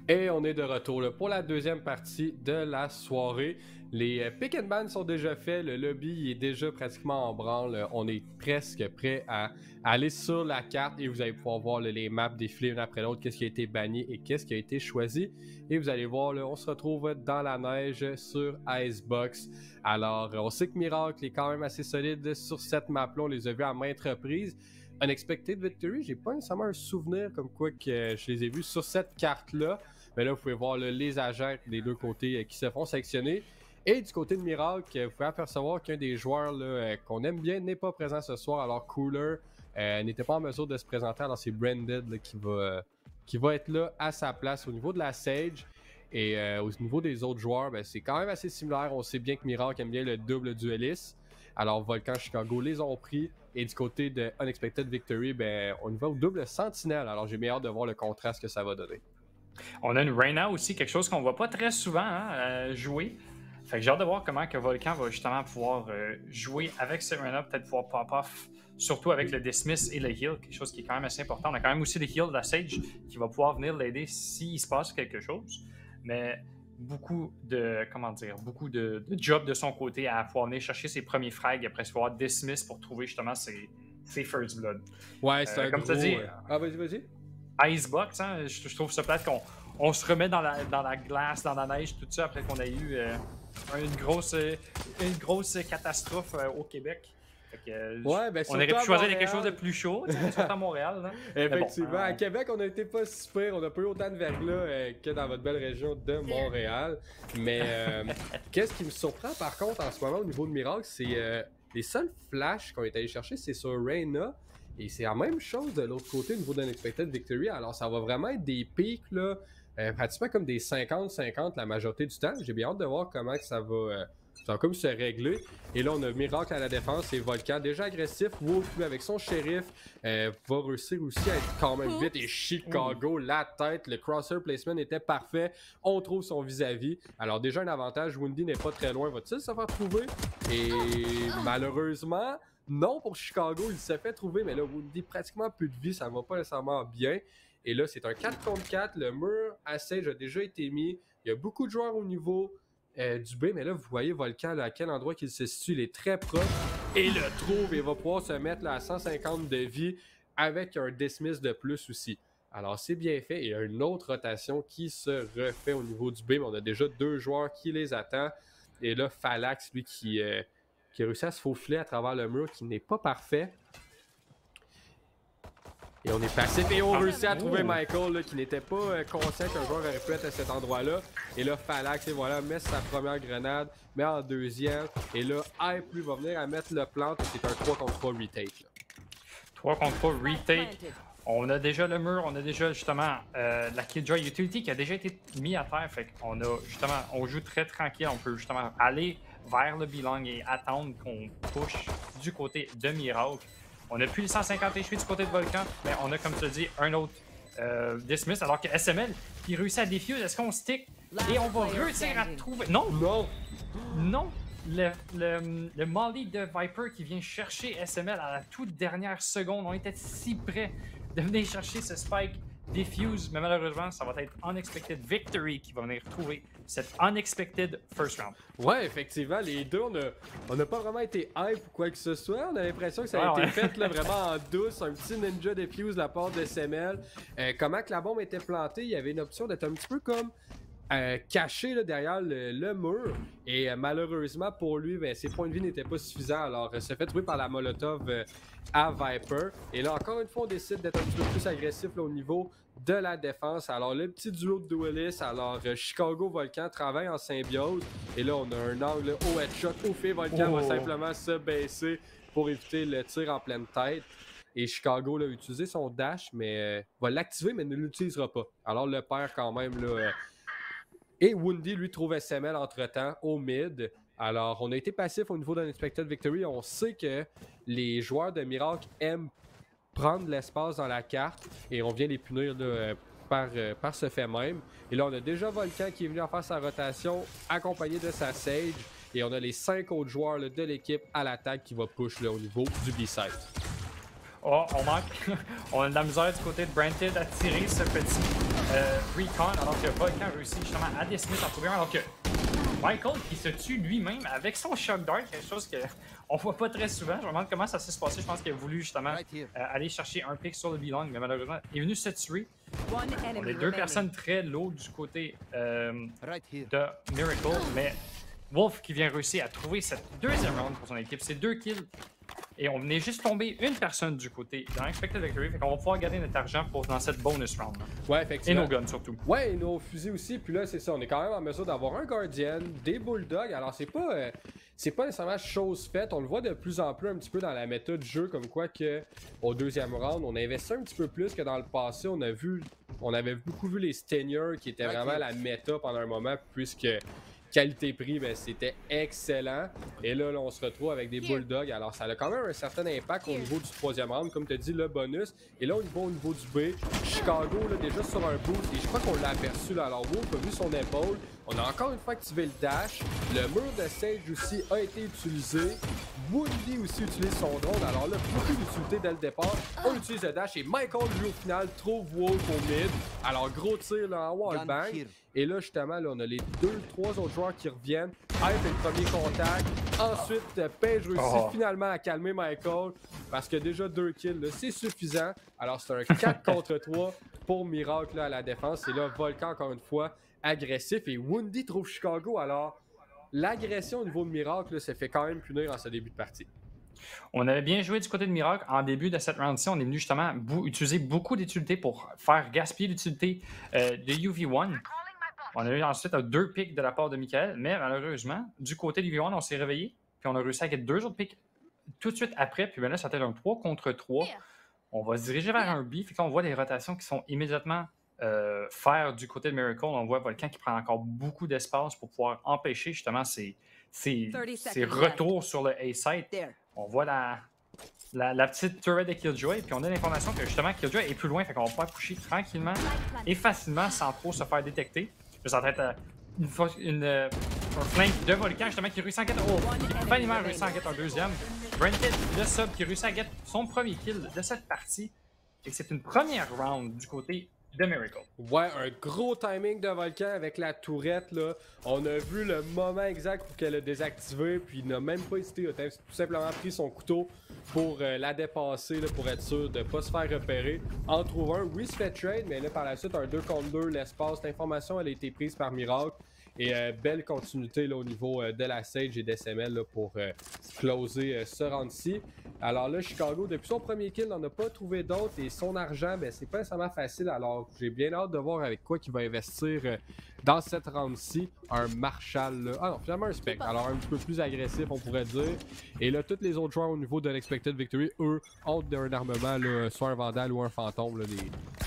Et on est de retour là, pour la deuxième partie de la soirée. Les pick and ban sont déjà faits, le lobby est déjà pratiquement en branle. On est presque prêt à aller sur la carte et vous allez pouvoir voir là, les maps défiler une après l'autre, qu'est-ce qui a été banni et qu'est-ce qui a été choisi. Et vous allez voir, là, on se retrouve dans la neige sur Icebox. Alors, on sait que Miracle est quand même assez solide sur cette map-là, on les a vus à maintes reprises. Unexpected Victory, j'ai pas nécessairement un souvenir comme quoi que je les ai vus sur cette carte-là. Mais là, vous pouvez voir là, les agents des deux côtés qui se font sectionner. Et du côté de Miracle, vous pouvez apercevoir qu'un des joueurs là, qu'on aime bien n'est pas présent ce soir. Alors Cooler n'était pas en mesure de se présenter. Alors c'est Branded là, qui va être là à sa place au niveau de la Sage. Et au niveau des autres joueurs, ben, c'est quand même assez similaire. On sait bien que Miracle aime bien le double dueliste. Alors Volcan, Chicago les ont pris. Et du côté de Unexpected Victory, ben, on y va au double Sentinelle. Alors j'ai bien hâte de voir le contraste que ça va donner. On a une Reyna aussi, quelque chose qu'on ne voit pas très souvent jouer. Fait que j'ai hâte de voir comment que Volcan va justement pouvoir jouer avec cette Reyna, peut-être pouvoir pop-off, surtout avec le Dismiss et le heal, quelque chose qui est quand même assez important. On a quand même aussi le heal de la Sage qui va pouvoir venir l'aider s'il se passe quelque chose. Mais beaucoup de job de son côté à pouvoir venir chercher ses premiers frags après se pouvoir Dismiss pour trouver justement ses First Blood. Ouais, c'est comme tu as dit. Ah, vas-y. Icebox, hein, je trouve ça plate qu'on se remet dans la glace, dans la neige, tout ça, après qu'on a eu une grosse catastrophe au Québec. Fait que, ouais, ben, on aurait pu choisir quelque chose de plus chaud, surtout à Montréal. Là. Effectivement, bon, à Québec, on a été pas super, on a pas eu autant de verglas que dans votre belle région de Montréal. Mais qu'est-ce qui me surprend par contre en ce moment au niveau de Miracle, c'est les seuls flashs qu'on est allé chercher, c'est sur Reyna. Et c'est la même chose de l'autre côté au niveau d'Unexpected Victory. Alors, ça va vraiment être des pics, là, pratiquement comme des 50-50 la majorité du temps. J'ai bien hâte de voir comment que ça va comme se régler. Et là, on a Miracle à la défense et Volcan déjà agressif. Wolf, lui, avec son shérif, va réussir aussi à être quand même vite. Et Chicago, la tête, le crosshair placement était parfait. On trouve son vis-à-vis. Alors, déjà un avantage. Windy n'est pas très loin. Va-t-il se faire trouver? Et malheureusement... non, pour Chicago, il s'est fait trouver, mais là, Woundy, pratiquement plus de vie, ça va pas nécessairement bien. Et là, c'est un 4 contre 4, le mur à Sage a déjà été mis. Il y a beaucoup de joueurs au niveau du B, mais là, vous voyez Volcan, là, à quel endroit qu'il se situe, il est très proche. Et le trouve, et va pouvoir se mettre là, à 150 de vie avec un dismiss de plus aussi. Alors, c'est bien fait. Il y a une autre rotation qui se refait au niveau du B, mais on a déjà deux joueurs qui les attendent. Et là, Phalax, lui, qui a réussi à se faufiler à travers le mur, qui n'est pas parfait. Et on est passif. Et on réussit à trouver Michael, là, qui n'était pas conscient qu'un joueur aurait pu être à cet endroit-là. Et là, Phalax, et voilà, met sa première grenade, met en deuxième. Et là, Hype, lui, va venir à mettre le plant. C'est un 3 contre 3 retake. Là. 3 contre 3 retake. On a déjà le mur, on a déjà justement la Killjoy Utility qui a déjà été mis à terre. Fait qu'on a justement, on joue très tranquille. On peut justement aller vers le Belong et attendre qu'on push du côté de Miracle. On a plus les 150 HP du côté de Volcan, mais on a, comme tu as dit, un autre Dismiss, alors que SML qui réussit à défuse. Est-ce qu'on stick et on va réussir à trouver... Non! Non! Non! Le Molly de Viper qui vient chercher SML à la toute dernière seconde. On était si près de venir chercher ce spike Diffuse, mais malheureusement, ça va être Unexpected Victory qui va venir trouver cette Unexpected First Round. Ouais, effectivement, les deux, on n'a pas vraiment été hype ou quoi que ce soit. On a l'impression que ça a été fait là, vraiment en douce, un petit ninja Diffuse de la part de SML. Comment que la bombe était plantée, il y avait une option d'être un petit peu comme... caché là, derrière le mur et malheureusement pour lui ben, ses points de vie n'étaient pas suffisants, alors se fait trouver par la Molotov à Viper et là encore une fois on décide d'être un petit peu plus agressif là, au niveau de la défense. Alors le petit duo de duelist, alors Chicago Volcan travaille en symbiose et là on a un angle au headshot au fait, Volcan va simplement se baisser pour éviter le tir en pleine tête. Et Chicago là, a utilisé son dash mais va l'activer mais ne l'utilisera pas, alors le perd quand même là. Et Woundy, lui, trouve SML entre-temps au mid. Alors, on a été passif au niveau d'Unexpected Victory. On sait que les joueurs de Miracle aiment prendre l'espace dans la carte et on vient les punir là, par ce fait même. Et là, on a déjà Volcan qui est venu en faire sa rotation accompagné de sa Sage. Et on a les 5 autres joueurs là, de l'équipe à l'attaque qui va push là, au niveau du B-side. Oh, on manque. On a de la misère du côté de Branded à tirer ce petit Recon, alors que Volcan réussit justement à Dismiss en trouver un, alors que Michael qui se tue lui-même avec son Shock Dart, quelque chose qu'on voit pas très souvent. Je me demande comment ça s'est passé. Je pense qu'il a voulu justement aller chercher un pick sur le B-Long, mais malheureusement, il est venu se tuer. On est deux personnes très low du côté de Miracle, mais Wolf qui vient réussir à trouver cette deuxième round pour son équipe. C'est 2 kills. Et on venait juste tomber une personne du côté de l'Unexpected Victory. Fait qu'on va pouvoir garder notre argent pour dans cette bonus round. Ouais, effectivement. Et nos guns surtout. Ouais, et nos fusils aussi. Puis là, c'est ça. On est quand même en mesure d'avoir un Guardian, des Bulldogs. Alors, c'est pas nécessairement chose faite. On le voit de plus en plus un petit peu dans la méta du jeu. Comme quoi que au deuxième round, on a investi un petit peu plus que dans le passé. On avait beaucoup vu les Steniers qui étaient vraiment la méta pendant un moment. Puisque qualité-prix, ben, c'était excellent. Et là, on se retrouve avec des Bulldogs. Alors, ça a quand même un certain impact au niveau du troisième round. Comme tu as dit, le bonus. Et là, au niveau du B, Chicago, là, déjà sur un boost. Et je crois qu'on l'a aperçu. Là. Alors, Wolf a vu son épaule. On a encore une fois activé le dash. Le mur de Sage aussi a été utilisé. Woody aussi utilise son drone. Alors là, beaucoup d'utilité dès le départ. On utilise le dash. Et Michael, lui, au final, trouve Wolf au mid. Alors, gros tir là, en wallbang. Et là, justement, là, on a les 2-3 autres joueurs qui reviennent. Hype fait le premier contact. Ensuite, Page réussit finalement à calmer Michael. Parce que déjà 2 kills, c'est suffisant. Alors, c'est un 4 contre 3 pour Miracle là, à la défense. Et là, Volcan, encore une fois, agressif. Et Woundy trouve Chicago. Alors, l'agression au niveau de Miracle s'est fait quand même punir en ce début de partie. On avait bien joué du côté de Miracle. En début de cette round-ci, on est venu justement utiliser beaucoup d'utilités pour faire gaspiller l'utilité de UV1. On a eu ensuite 2 picks de la part de Michael, mais malheureusement, du côté du UV1, on s'est réveillé, puis on a réussi à get 2 autres picks tout de suite après, puis ben là, ça a été un 3 contre 3. On va se diriger vers un B, fait qu'on voit les rotations qui sont immédiatement faire du côté de Miracle. On voit Volcan qui prend encore beaucoup d'espace pour pouvoir empêcher justement ses retours sur le A-site. On voit la petite turret de Killjoy, puis on a l'information que justement Killjoy est plus loin, fait qu'on va pouvoir pusher tranquillement et facilement sans trop se faire détecter. Ça va être un flank de Volcan justement qui réussit à get qui facilement réussit à get un deuxième. Brented, le sub qui réussit à get son premier kill de cette partie. Et c'est une première round du côté de Miracle. Ouais, un gros timing de Volcan avec la tourette là. On a vu le moment exact où qu'elle a désactivé, puis il n'a même pas hésité, il a tout simplement pris son couteau pour la dépasser là, pour être sûr de ne pas se faire repérer. En trouve un, oui, il se fait trade, mais là par la suite un 2 contre 2 l'espace. L'information elle a été prise par Miracle. Et belle continuité là, au niveau de la Sage et d'SML là, pour closer ce round-ci. Alors là, Chicago, depuis son premier kill, n'en a pas trouvé d'autres. Et son argent, ben, c'est pas nécessairement facile. Alors j'ai bien hâte de voir avec quoi il va investir dans cette round-ci. Un Marshall. Là. Ah non, finalement un Spec. Alors un petit peu plus agressif, on pourrait dire. Et là, tous les autres joueurs au niveau de l'Expected Victory, eux, ont un armement, là, soit un Vandal ou un Fantôme. Là,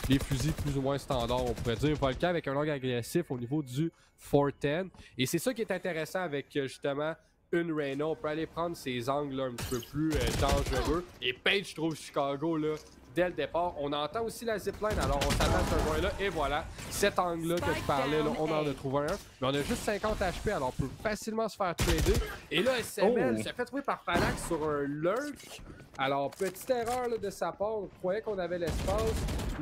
des fusils plus ou moins standards, on pourrait dire. Volcan avec un angle agressif au niveau du 410. Et c'est ça qui est intéressant avec justement une Reyna. On peut aller prendre ces angles là, un petit peu plus dangereux. Et Page trouve Chicago là, dès le départ. On entend aussi la zipline, alors on s'attend à ce point-là. Et voilà, cet angle-là que je parlais, là, on en a trouvé un. Mais on a juste 50 HP, alors on peut facilement se faire trader. Et là, SML s'est fait trouver par Phalanx sur un lurk. Alors, petite erreur là, de sa part. On croyait qu'on avait l'espace.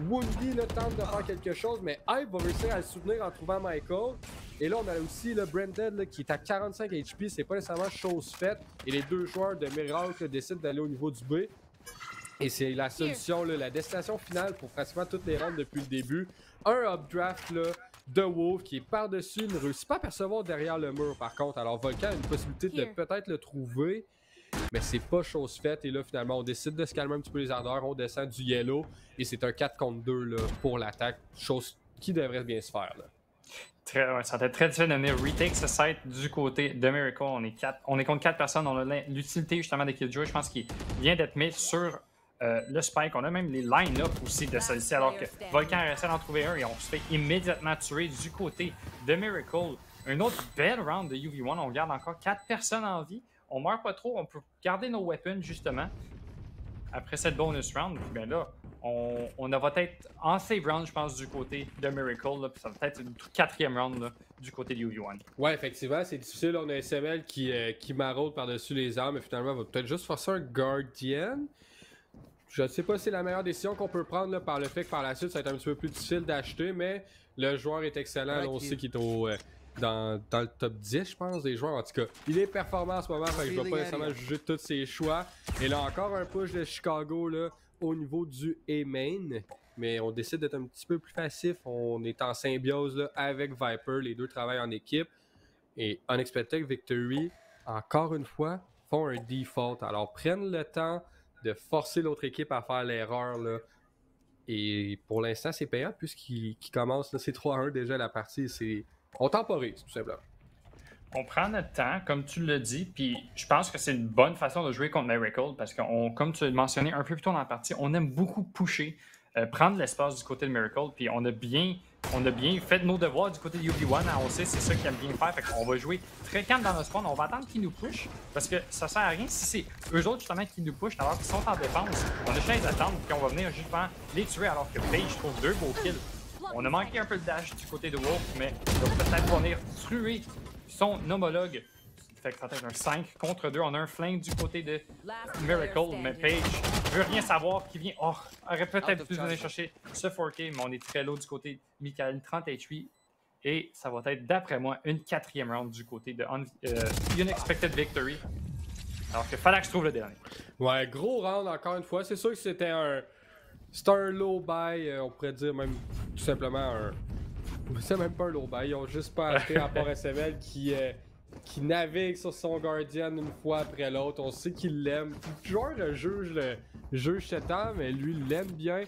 Woundy là, tente de faire quelque chose, mais Hype va réussir à le soutenir en trouvant Michael. Et là, on a aussi le Branded là, qui est à 45 HP. C'est pas nécessairement chose faite. Et les deux joueurs de Miracle là, décident d'aller au niveau du B. Et c'est la solution, là, la destination finale pour pratiquement toutes les rounds depuis le début. Un updraft là, de Wolf qui est par-dessus, ne réussit pas à percevoir derrière le mur par contre. Alors Volcan a une possibilité de peut-être le trouver, mais c'est pas chose faite. Et là, finalement, on décide de se calmer un petit peu les ardeurs. On descend du yellow et c'est un 4 contre 2 là, pour l'attaque, chose qui devrait bien se faire. Là. Ça va être très difficile de venir retake ce site du côté de Miracle. On est contre 4 personnes. On a l'utilité justement de Killjoy, je pense qu'il vient d'être mis sur le spike. On a même les line-up aussi de celui-ci, alors que Volcan essaie d'en trouver un et on se fait immédiatement tuer du côté de Miracle. Un autre belle round de UV1. On garde encore 4 personnes en vie. On meurt pas trop. On peut garder nos weapons justement après cette bonus round. Puis bien là, on va être en save round, je pense, du côté de Miracle. Là, puis ça va être une 4e round là, du côté de UV1. Ouais, effectivement, c'est difficile. On a SML qui maraude par-dessus les armes, mais finalement, on va peut-être juste forcer un Guardian. je ne sais pas si c'est la meilleure décision qu'on peut prendre là, par le fait que par la suite, ça va être un petit peu plus difficile d'acheter, mais le joueur est excellent. Là, on sait qu'il est dans le top 10, je pense, des joueurs. En tout cas, il est performant en ce moment, fait que je ne vais pas nécessairement juger tous ses choix. Et là, encore un push de Chicago là, au niveau du A-Main. Mais on décide d'être un petit peu plus passif. On est en symbiose là, avec Viper. Les deux travaillent en équipe. Et Unexpected Victory, encore une fois, font un default. Alors, prennent le temps de forcer l'autre équipe à faire l'erreur. Là. Et pour l'instant, c'est payant puisqu'ils commencent. C'est 3-1 déjà la partie. On temporise, tout simplement. On prend notre temps, comme tu l'as dit, puis je pense que c'est une bonne façon de jouer contre Miracle parce que, comme tu l'as mentionné un peu plus tôt dans la partie, on aime beaucoup pusher, prendre l'espace du côté de Miracle, puis on a bien fait nos devoirs du côté de UV1. On sait c'est ça qu'ils aiment bien faire, fait qu'on va jouer très calme dans notre spawn. On va attendre qu'ils nous pushent parce que ça sert à rien si c'est eux autres justement qui nous pushent alors qu'ils sont en défense. On a juste à les attendre, puis on va venir justement les tuer alors que Paige trouve 2 beaux kills. On a manqué un peu de dash du côté de Wolf, mais il va peut-être venir tuer son homologue. Fait que ça va être un 5 contre 2. On a un flingue du côté de Miracle, mais Paige veut rien savoir, qui vient. Oh, aurait peut-être pu venir chercher ce 4K, mais on est très low du côté de Michael, 30 HP. Et ça va être, d'après moi, une 4e round du côté de Unexpected Victory. Alors que Falax trouve le dernier. Ouais, gros round encore une fois. C'est sûr que c'était un low buy, on pourrait dire même tout simplement un. C'est même pas un low buy, ils ont juste pas acheté à part SML qui navigue sur son Guardian une fois après l'autre. On sait qu'il l'aime. Le joueur juge cet homme, mais lui l'aime bien.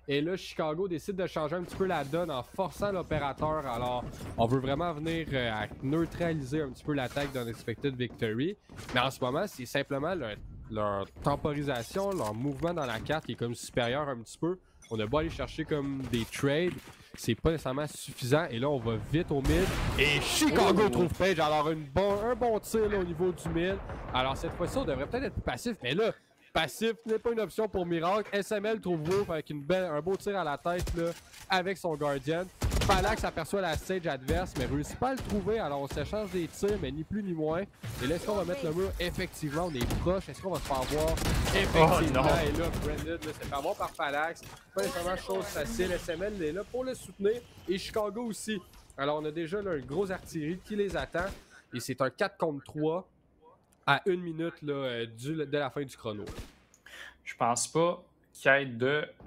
Et là, Chicago décide de changer un petit peu la donne en forçant l'opérateur. Alors, on veut vraiment venir à neutraliser un petit peu l'attaque d'Unexpected Victory. Mais en ce moment, c'est simplement leur temporisation, leur mouvement dans la carte qui est comme supérieur un petit peu. On a beau aller chercher comme des trades, c'est pas nécessairement suffisant. Et là, on va vite au mid. Et Chicago trouve Paige. Alors, un bon tir là, au niveau du mid. Alors, cette fois-ci, on devrait peut-être être plus passif. Mais là, passif n'est pas une option pour Miracle. SML trouve Wolf avec un beau tir à la tête là, avec son Guardian. Falax aperçoit la stage adverse, mais réussit pas à le trouver. Alors on s'échange des tirs, mais ni plus ni moins. Et là, est-ce qu'on va mettre le mur? Effectivement, on est proche. Est-ce qu'on va se faire voir? Effectivement. Oh, et là, Brandon se fait avoir par Falax. Pas nécessairement chose facile. SML est là pour le soutenir. Et Chicago aussi. Alors on a déjà là, une grosse artillerie qui les attend. Et c'est un 4 contre 3 à 1 minute là, de la fin du chrono. Je pense pas qu'il y ait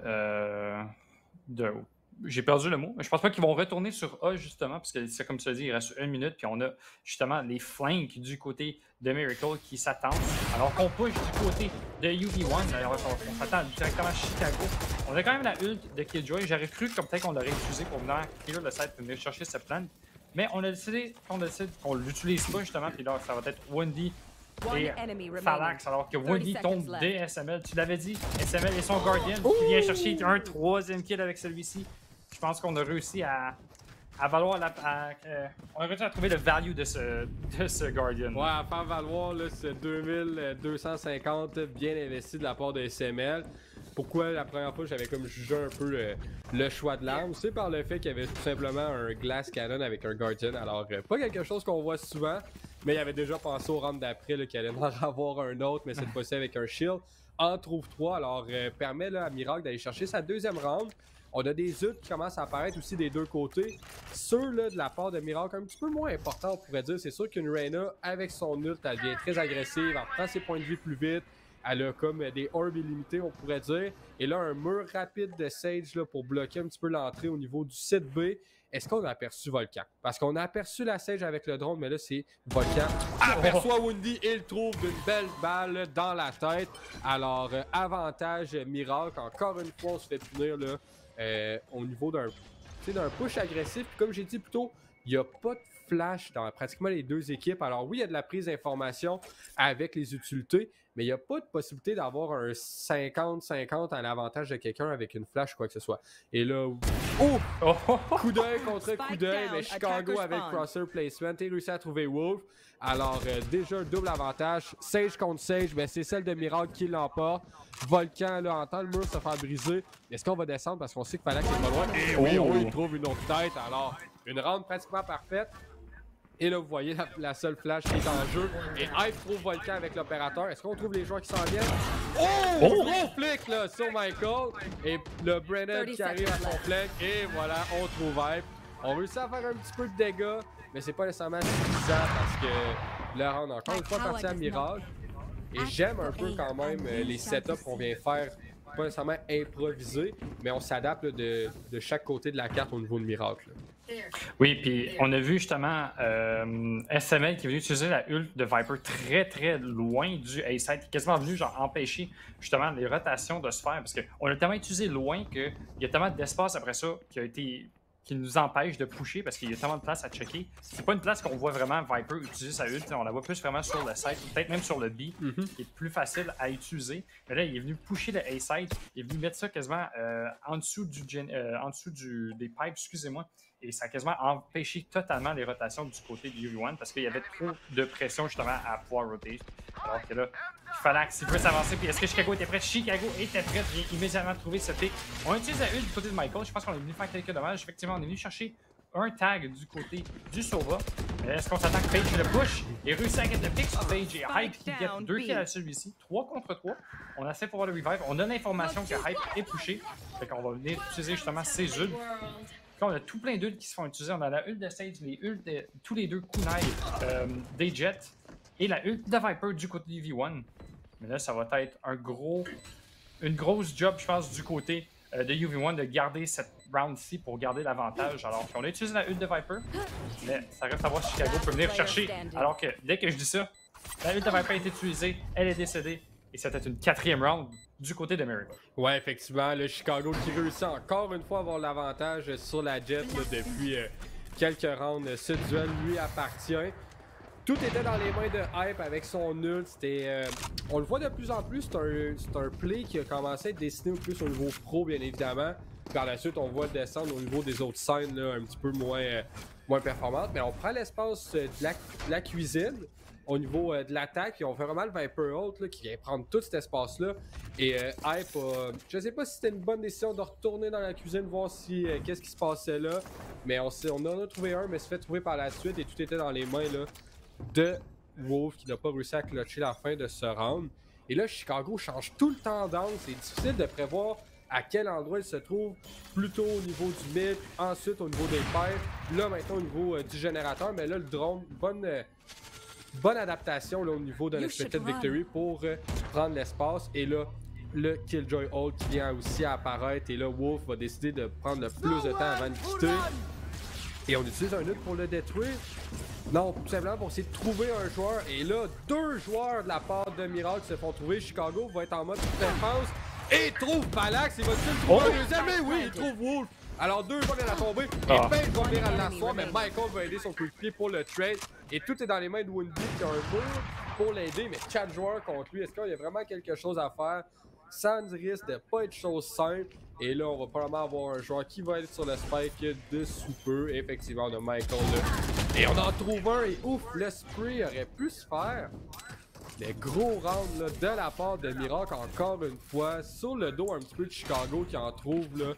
j'ai perdu le mot, mais je pense pas qu'ils vont retourner sur A justement, parce que c'est comme tu l'as dit, il reste 1 minute, puis on a justement les flanks du côté de Miracle qui s'attendent. Alors qu'on push du côté de UV1, d'ailleurs on s'attend directement à Chicago. On a quand même la ult de Killjoy. J'aurais cru comme peut-être qu'on l'aurait utilisé pour venir clear le site pour venir chercher cette plante. Mais on a décidé qu'on l'utilise pas justement, puis là ça va être Wendy et Falax, alors que Wendy tombe des SML. Tu l'avais dit, SML et son Guardian qui vient chercher un 3e kill avec celui-ci. Je pense qu'on a réussi à valoir on a réussi à trouver le value de ce Guardian. Ouais, à faire valoir là, ce 2250 bien investi de la part de SML. Pourquoi la première fois j'avais comme jugé un peu le choix de l'arme? C'est par le fait qu'il y avait tout simplement un Glass Cannon avec un Guardian. Alors, pas quelque chose qu'on voit souvent, mais il avait déjà pensé au round d'après qu'il allait en avoir un autre, mais cette fois-ci avec un shield. En trouve 3, alors permet là, à Miracle d'aller chercher sa 2e round. On a des ults qui commencent à apparaître aussi des deux côtés. Ceux-là, de la part de Miracle, un petit peu moins important, on pourrait dire. C'est sûr qu'une Reyna, avec son ult, elle devient très agressive, elle prend ses points de vie plus vite. Elle a comme des orbes illimités, on pourrait dire. Et là, un mur rapide de Sage là, pour bloquer un petit peu l'entrée au niveau du site B. Est-ce qu'on a aperçu Volcan? Parce qu'on a aperçu la Sage avec le drone, mais là, c'est Volcan. Aperçoit Wendy et il trouve une belle balle dans la tête. Alors, avantage Miracle. Encore une fois, on se fait punir là, au niveau d'un push agressif. Puis comme j'ai dit plus tôt, il n'y a pas de flash dans pratiquement les deux équipes. Alors oui, il y a de la prise d'information avec les utilités, mais il n'y a pas de possibilité d'avoir un 50-50 à l'avantage de quelqu'un avec une flash ou quoi que ce soit. Et là, coup d'œil contre coup d'œil, mais Chicago avec Crosser Placement et réussi à trouver Wolf. Alors déjà un double avantage. Sage contre Sage, ben, c'est celle de Miracle qui l'emporte. Volcan là, entend le mur se faire briser. Est-ce qu'on va descendre parce qu'on sait que Falax est pas loin? Et oui, il trouve une autre tête. Alors, une round pratiquement parfaite. Et là, vous voyez la seule flash qui est en jeu. Et Hype trouve Volcan avec l'opérateur. Est-ce qu'on trouve les joueurs qui s'en viennent? Oh! Gros flic là sur Michael. Et le Brennan qui arrive à son flank. Et voilà, on trouve Hype. On réussit à faire un petit peu de dégâts. Mais c'est pas nécessairement suffisant parce que le round encore une fois parti à Miracle. Et j'aime un peu quand même les setups qu'on vient faire. Pas nécessairement improvisé, mais on s'adapte de chaque côté de la carte au niveau de Miracle. Oui, puis on a vu justement SML qui est venu utiliser la ult de Viper très très loin du A-side, qui est quasiment venu genre empêcher justement les rotations de se faire, parce qu'on a tellement utilisé loin qu'il y a tellement d'espace après ça qui nous empêche de pusher parce qu'il y a tellement de place à checker. C'est pas une place qu'on voit vraiment Viper utiliser sa ult, on la voit plus vraiment sur le side, peut-être même sur le B, qui est plus facile à utiliser. Mais là, il est venu pusher le A-side, il est venu mettre ça quasiment en dessous des pipes, excusez-moi, et ça a quasiment empêché totalement les rotations du côté de UV1 parce qu'il y avait trop de pression justement à pouvoir roter. Alors que là, il fallait que s'il veut s'avancer. Puis est-ce que Chicago était prêt? Chicago était prêt. Vient immédiatement trouver ce pick. On utilise la ult du côté de Michael. Je pense qu'on est venu faire quelques dommages. Effectivement, on est venu chercher un tag du côté du Sova. Mais est-ce qu'on s'attend que Page le push? Il réussit à get le pick sur Page et Hype qui get 2 kills à celui-ci. 3 contre 3. On essaie pour voir le revive. On a l'information que Hype est pushé. Fait qu'on va venir utiliser justement ses ults. Quand on a tout plein d'ults qui se font utiliser, on a la ult de Sage, les ults de tous les deux kunai des Jets et la ult de Viper du côté du V1. Mais là, ça va être une grosse job, je pense, du côté de UV1 de garder cette round-ci pour garder l'avantage. Alors qu'on a utilisé la ult de Viper, mais ça reste à voir si Chicago peut venir chercher. Alors que dès que je dis ça, la ult de Viper a été utilisée, elle est décédée. Et c'était une 4e round du côté de Miracle. Ouais, effectivement, le Chicago qui réussit encore une fois à avoir l'avantage sur la Jet là, depuis quelques rounds. Ce duel lui appartient. Tout était dans les mains de Hype avec son ult. On le voit de plus en plus, c'est un play qui a commencé à être dessiné au plus au niveau pro, bien évidemment. Par la suite, on voit descendre au niveau des autres scènes là, un petit peu moins performantes. Mais on prend l'espace de la cuisine au niveau de l'attaque, puis on fait vraiment le Viper Ult là, qui vient prendre tout cet espace-là. Et Hype, je sais pas si c'était une bonne décision de retourner dans la cuisine, voir si qu'est-ce qui se passait là. Mais on en a trouvé un, mais s'est fait trouver par la suite et tout était dans les mains là, de Wolf qui n'a pas réussi à clutcher la fin de ce round. Et là, Chicago change tout le temps d'angle. C'est difficile de prévoir à quel endroit il se trouve, plutôt au niveau du mid, ensuite au niveau des pipes, là maintenant au niveau du générateur. Mais là, le drone, bonne adaptation là, au niveau de l'Expected Victory pour prendre l'espace. Et là, le Killjoy Ult qui vient aussi à apparaître. Et là, Wolf va décider de prendre le plus de temps avant de quitter. Et on utilise un ult pour le détruire. Non, tout simplement pour essayer de trouver un joueur. Et là, 2 joueurs de la part de Miracle se font trouver. Chicago va être en mode défense. Et il trouve Palax. Il va-t-il trouver un deuxième? Mais oui, il trouve Wolf. Alors 2 joueurs viennent à tomber. Et Page va venir à l'asseoir. Mais Michael va aider son coéquipier pour le trade. Et tout est dans les mains de Windy qui a un mur pour l'aider. Mais 4 joueurs contre lui. Est-ce qu'il y a vraiment quelque chose à faire? Sans risque de pas être chose simple. Et là, on va probablement avoir un joueur qui va être sur le spike de sous peu. Et effectivement, on a Michael là. Et on en trouve un. Et ouf, le spray aurait pu se faire. Les gros rounds là, de la part de Miracle, encore une fois, sur le dos un petit peu de Chicago qui en trouve là,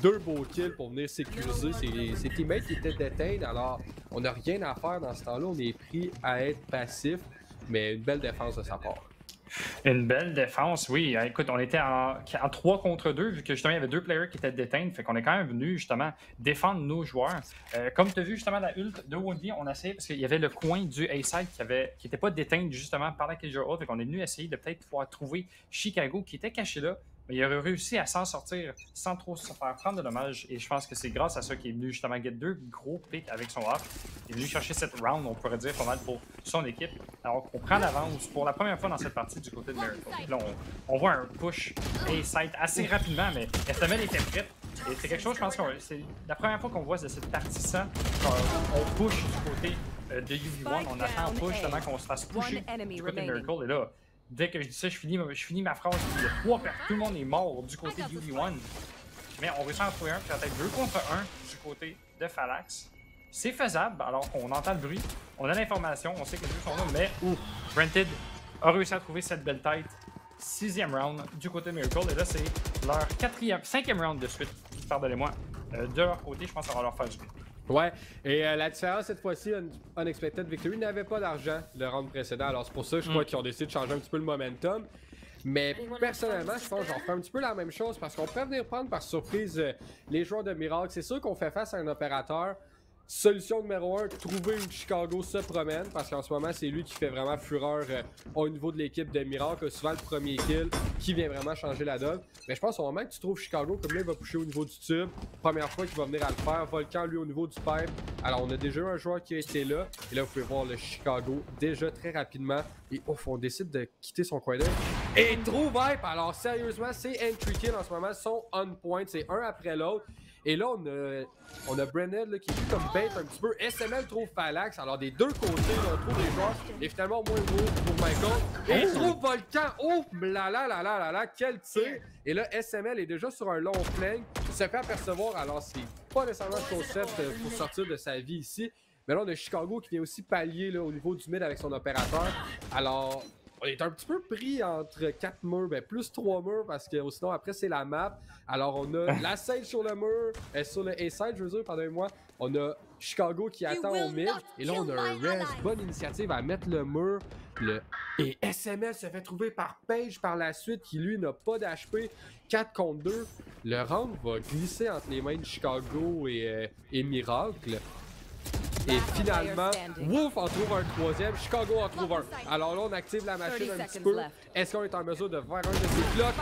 2 beaux kills pour venir sécuriser ses teammates qui étaient déteints. Alors, on n'a rien à faire dans ce temps-là. On est pris à être passif. Mais une belle défense de sa part. Une belle défense, oui. Écoute, on était en 3 contre 2, vu que justement il y avait 2 players qui étaient déteints. Fait qu'on est quand même venu justement défendre nos joueurs. Comme tu as vu justement la ult de Woody, on a essayé parce qu'il y avait le coin du A-side qui n'était pas déteint justement par la Killjoy Ult. Fait qu'on est venu essayer de peut-être pouvoir trouver Chicago qui était caché là. Mais il aurait réussi à s'en sortir sans trop se faire prendre de dommages. Et je pense que c'est grâce à ça qu'il est venu justement get 2 gros picks avec son off. Il est venu chercher cette round, on pourrait dire, pas mal pour son équipe. Alors qu'on prend l'avance pour la première fois dans cette partie du côté de Miracle. Là, on voit un push A-side assez rapidement, mais SML était prête. Et c'est quelque chose, je pense que c'est la première fois qu'on voit de cette partie-là, on push du côté de UV1. On attend un push justement qu'on se fasse pusher du côté de Miracle. Et là, dès que je dis ça, je finis ma phrase. Il y a 3 personnes, tout le monde est mort du côté de UV1. Mais on réussit à en trouver un, puis peut-être 2 contre 1 du côté de Phalanx. C'est faisable, alors qu'on entend le bruit, on a l'information, on sait que les deux sont là, mais Granted a réussi à trouver cette belle tête. 6e round du côté de Miracle, et là c'est leur 5e round de suite, pardonnez-moi, de leur côté, je pense que ça va leur faire du bien. Ouais, et la différence cette fois-ci, Unexpected Victory n'avait pas d'argent le round précédent, alors c'est pour ça que je crois qu'ils ont décidé de changer un petit peu le momentum. Mais personnellement, je pense que j'en fais un petit peu la même chose parce qu'on peut venir prendre par surprise les joueurs de Miracle. C'est sûr qu'on fait face à un opérateur. Solution numéro 1, trouver où Chicago se promène parce qu'en ce moment, c'est lui qui fait vraiment fureur au niveau de l'équipe de Miracle. Souvent le premier kill qui vient vraiment changer la donne. Mais je pense au moment que tu trouves Chicago, comme là, il va pusher au niveau du tube. Première fois qu'il va venir à le faire. Volcan, lui, au niveau du pipe. Alors, on a déjà eu un joueur qui a été là. Et là, vous pouvez voir le Chicago déjà très rapidement. Et ouf, on décide de quitter son coin d'œil. Et trop vibe! Alors, sérieusement, ces entry kills en ce moment sont on point. C'est un après l'autre. Et là, on a Brenned là, qui est comme bait un petit peu. SML trouve Phalanx. Alors, des deux côtés, là, on trouve les joueurs. Et finalement, moins gros pour Michael. Et il trouve Volcan. Oh, là, quel tir! Et là, SML est déjà sur un long flank. Il se fait apercevoir. Alors, c'est pas nécessairement chose faite pour sortir de sa vie ici. Mais là, on a Chicago qui vient aussi pallier là, au niveau du mid avec son opérateur. Alors, on est un petit peu pris entre 4 murs, ben plus 3 murs parce que sinon après c'est la map. Alors on a la side sur le mur, sur le A-side je veux dire, pardonnez-moi. On a Chicago qui attend au mid. Et là on a un Rez, bonne initiative à mettre le mur. Et SML se fait trouver par Page par la suite qui lui n'a pas d'HP. 4 contre 2. Le round va glisser entre les mains de Chicago et Miracle. Et finalement, Wolf en trouve un troisième, Chicago en trouve un. Alors là, on active la machine un petit peu. Est-ce qu'on est en mesure de faire un de ces clocks?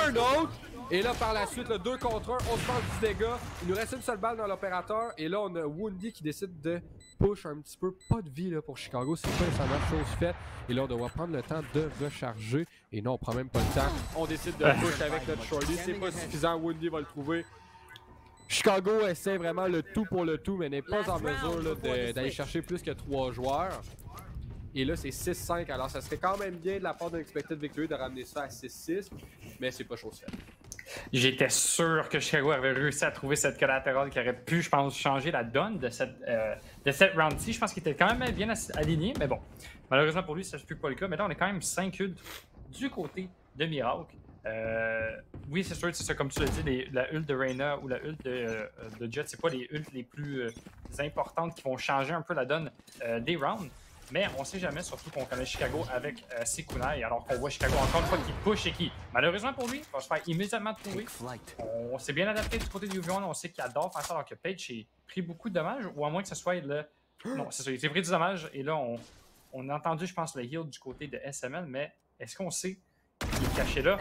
Un autre! Et là, par la suite, le 2 contre 1, on se passe du dégât. Il nous reste une seule balle dans l'opérateur. Et là, on a Woundy qui décide de push un petit peu. Pas de vie là, pour Chicago, c'est pas nécessairement chose faite. Et là, on doit prendre le temps de recharger. Et non, on prend même pas le temps. On décide de push avec notre shorty. C'est pas suffisant, Woundy va le trouver. Chicago essaie vraiment le tout pour le tout, mais n'est pas en mesure d'aller chercher plus que 3 joueurs. Et là, c'est 6-5. Alors, ça serait quand même bien de la part d'Unexpected Victory de ramener ça à 6-6, mais c'est pas chose faite. J'étais sûr que Chicago avait réussi à trouver cette collatérale qui aurait pu, je pense, changer la donne de cette round-ci. Je pense qu'il était quand même bien aligné, mais bon, malheureusement pour lui, ça ne fait pas le cas. Mais là, on est quand même 5 ults du côté de Miracle. Oui, c'est sûr, c'est ça, comme tu l'as dit, la ult de Reyna ou la ult de Jet, c'est pas les ults les plus importantes qui vont changer un peu la donne des rounds. Mais on sait jamais, surtout qu'on connaît Chicago avec ses kunai, alors qu'on voit Chicago encore une fois qui push et qui, malheureusement pour lui, va se faire immédiatement trouver. On s'est bien adapté du côté du UV1, on sait qu'il adore faire ça, alors que Page s'est pris beaucoup de dommages, ou à moins que ce soit le... Non, c'est ça, il s'est pris du dommage, et là, on a entendu, je pense, le heal du côté de SML, mais est-ce qu'on sait qu'il est caché là?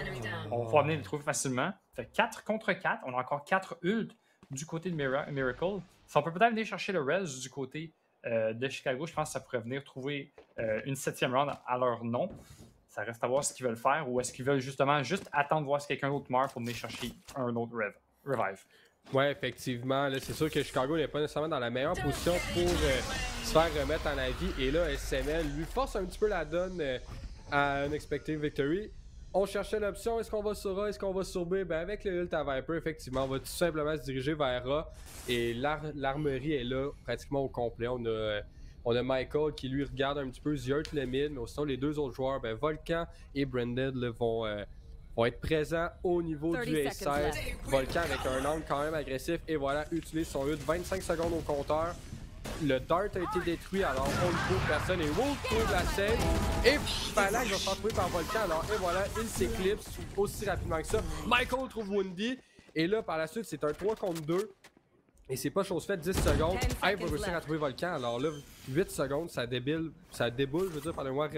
On va venir le trouver facilement. Fait 4 contre 4, on a encore 4 ults du côté de Miracle. Ça, on peut peut-être venir chercher le res du côté de Chicago. Je pense que ça pourrait venir trouver une 7e round à leur nom. Ça reste à voir ce qu'ils veulent faire, ou est-ce qu'ils veulent justement juste attendre voir si quelqu'un d'autre meurt pour venir chercher un autre revive. Ouais, effectivement. Là, c'est sûr que Chicago n'est pas nécessairement dans la meilleure position pour se faire remettre en la vie. Et là, SML lui force un petit peu la donne à Unexpected Victory. On cherchait l'option, est-ce qu'on va sur A, est-ce qu'on va sur B? Ben avec le ult à Viper, effectivement, on va tout simplement se diriger vers A. Et l'armerie est là, pratiquement au complet. On a Michael qui lui regarde un petit peu, Ziert le mid, mais sinon les deux autres joueurs, ben Volcan et Branded vont être présents au niveau du A-side. Volcan avec un angle quand même agressif, et voilà, utilise son ult, 25 secondes au compteur. Le dart a été détruit, alors on ne trouve personne et Wolf trouve la scène. Et Phalanx va se faire trouver par Volcan, alors et voilà, il s'éclipse aussi rapidement que ça. Michael trouve Woundy, et là par la suite c'est un 3 contre 2. Et c'est pas chose faite, 10 secondes. Hype va réussir à trouver Volcan, alors là 8 secondes, ça déboule, je veux dire, pardonnez-moi,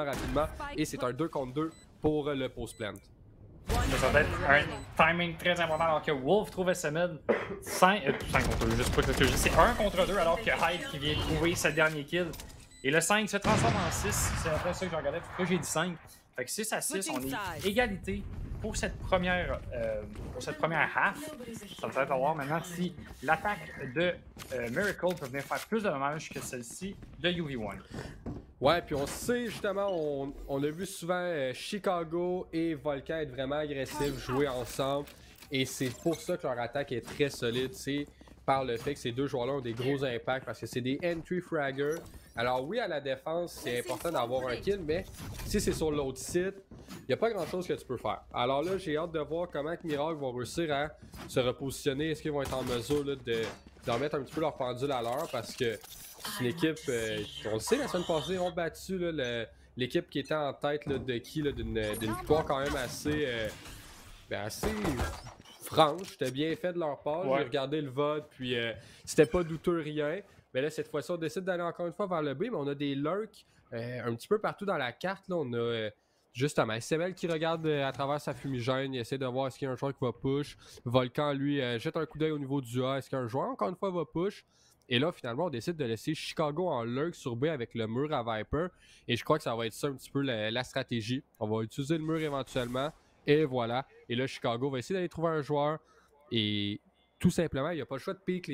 rapidement. Et c'est un 2 contre 2 pour le post-plant. Ça va être un timing très important alors que Wolf trouve SML 5 contre 2, je sais pas ce que je dis, c'est 1 contre 2 alors que Hyde qui vient trouver sa dernier kill. Et le 5 se transforme en 6, c'est après ça que je regardais, pourquoi j'ai dit 5. Fait que 6 à 6, on est égalité pour cette première half. Ça va être à voir maintenant si l'attaque de Miracle peut venir faire plus de dommages que celle-ci de UV1. Ouais, puis on sait justement, on a vu souvent Chicago et Volcan être vraiment agressifs, jouer ensemble. Et c'est pour ça que leur attaque est très solide. C'est par le fait que ces deux joueurs-là ont des gros impacts parce que c'est des entry fraggers. Alors oui, à la défense, c'est important d'avoir un kill, mais si c'est sur l'autre site, il n'y a pas grand chose que tu peux faire. Alors là, j'ai hâte de voir comment que Miracle vont réussir à se repositionner. Est-ce qu'ils vont être en mesure là, de remettre un petit peu leur pendule à l'heure parce que c'est une équipe, on le sait, la semaine passée, ils ont battu là, l'équipe qui était en tête là, de qui d'une victoire quand même assez franche. C'était bien fait de leur part. Ouais. J'ai regardé le vote, puis c'était pas douteux rien. Mais là, cette fois-ci, on décide d'aller encore une fois vers le B, mais on a des lurks un petit peu partout dans la carte. Là, on a justement SML qui regarde à travers sa fumigène, il essaie de voir est-ce qu'il y a un joueur qui va push. Volcan, lui, jette un coup d'œil au niveau du A, est-ce qu'un joueur, encore une fois, va push. Et là, finalement, on décide de laisser Chicago en lurk sur B avec le mur à Viper. Et je crois que ça va être ça un petit peu la stratégie. On va utiliser le mur éventuellement. Et voilà. Et là, Chicago va essayer d'aller trouver un joueur. Et tout simplement, il n'y a pas le choix de pique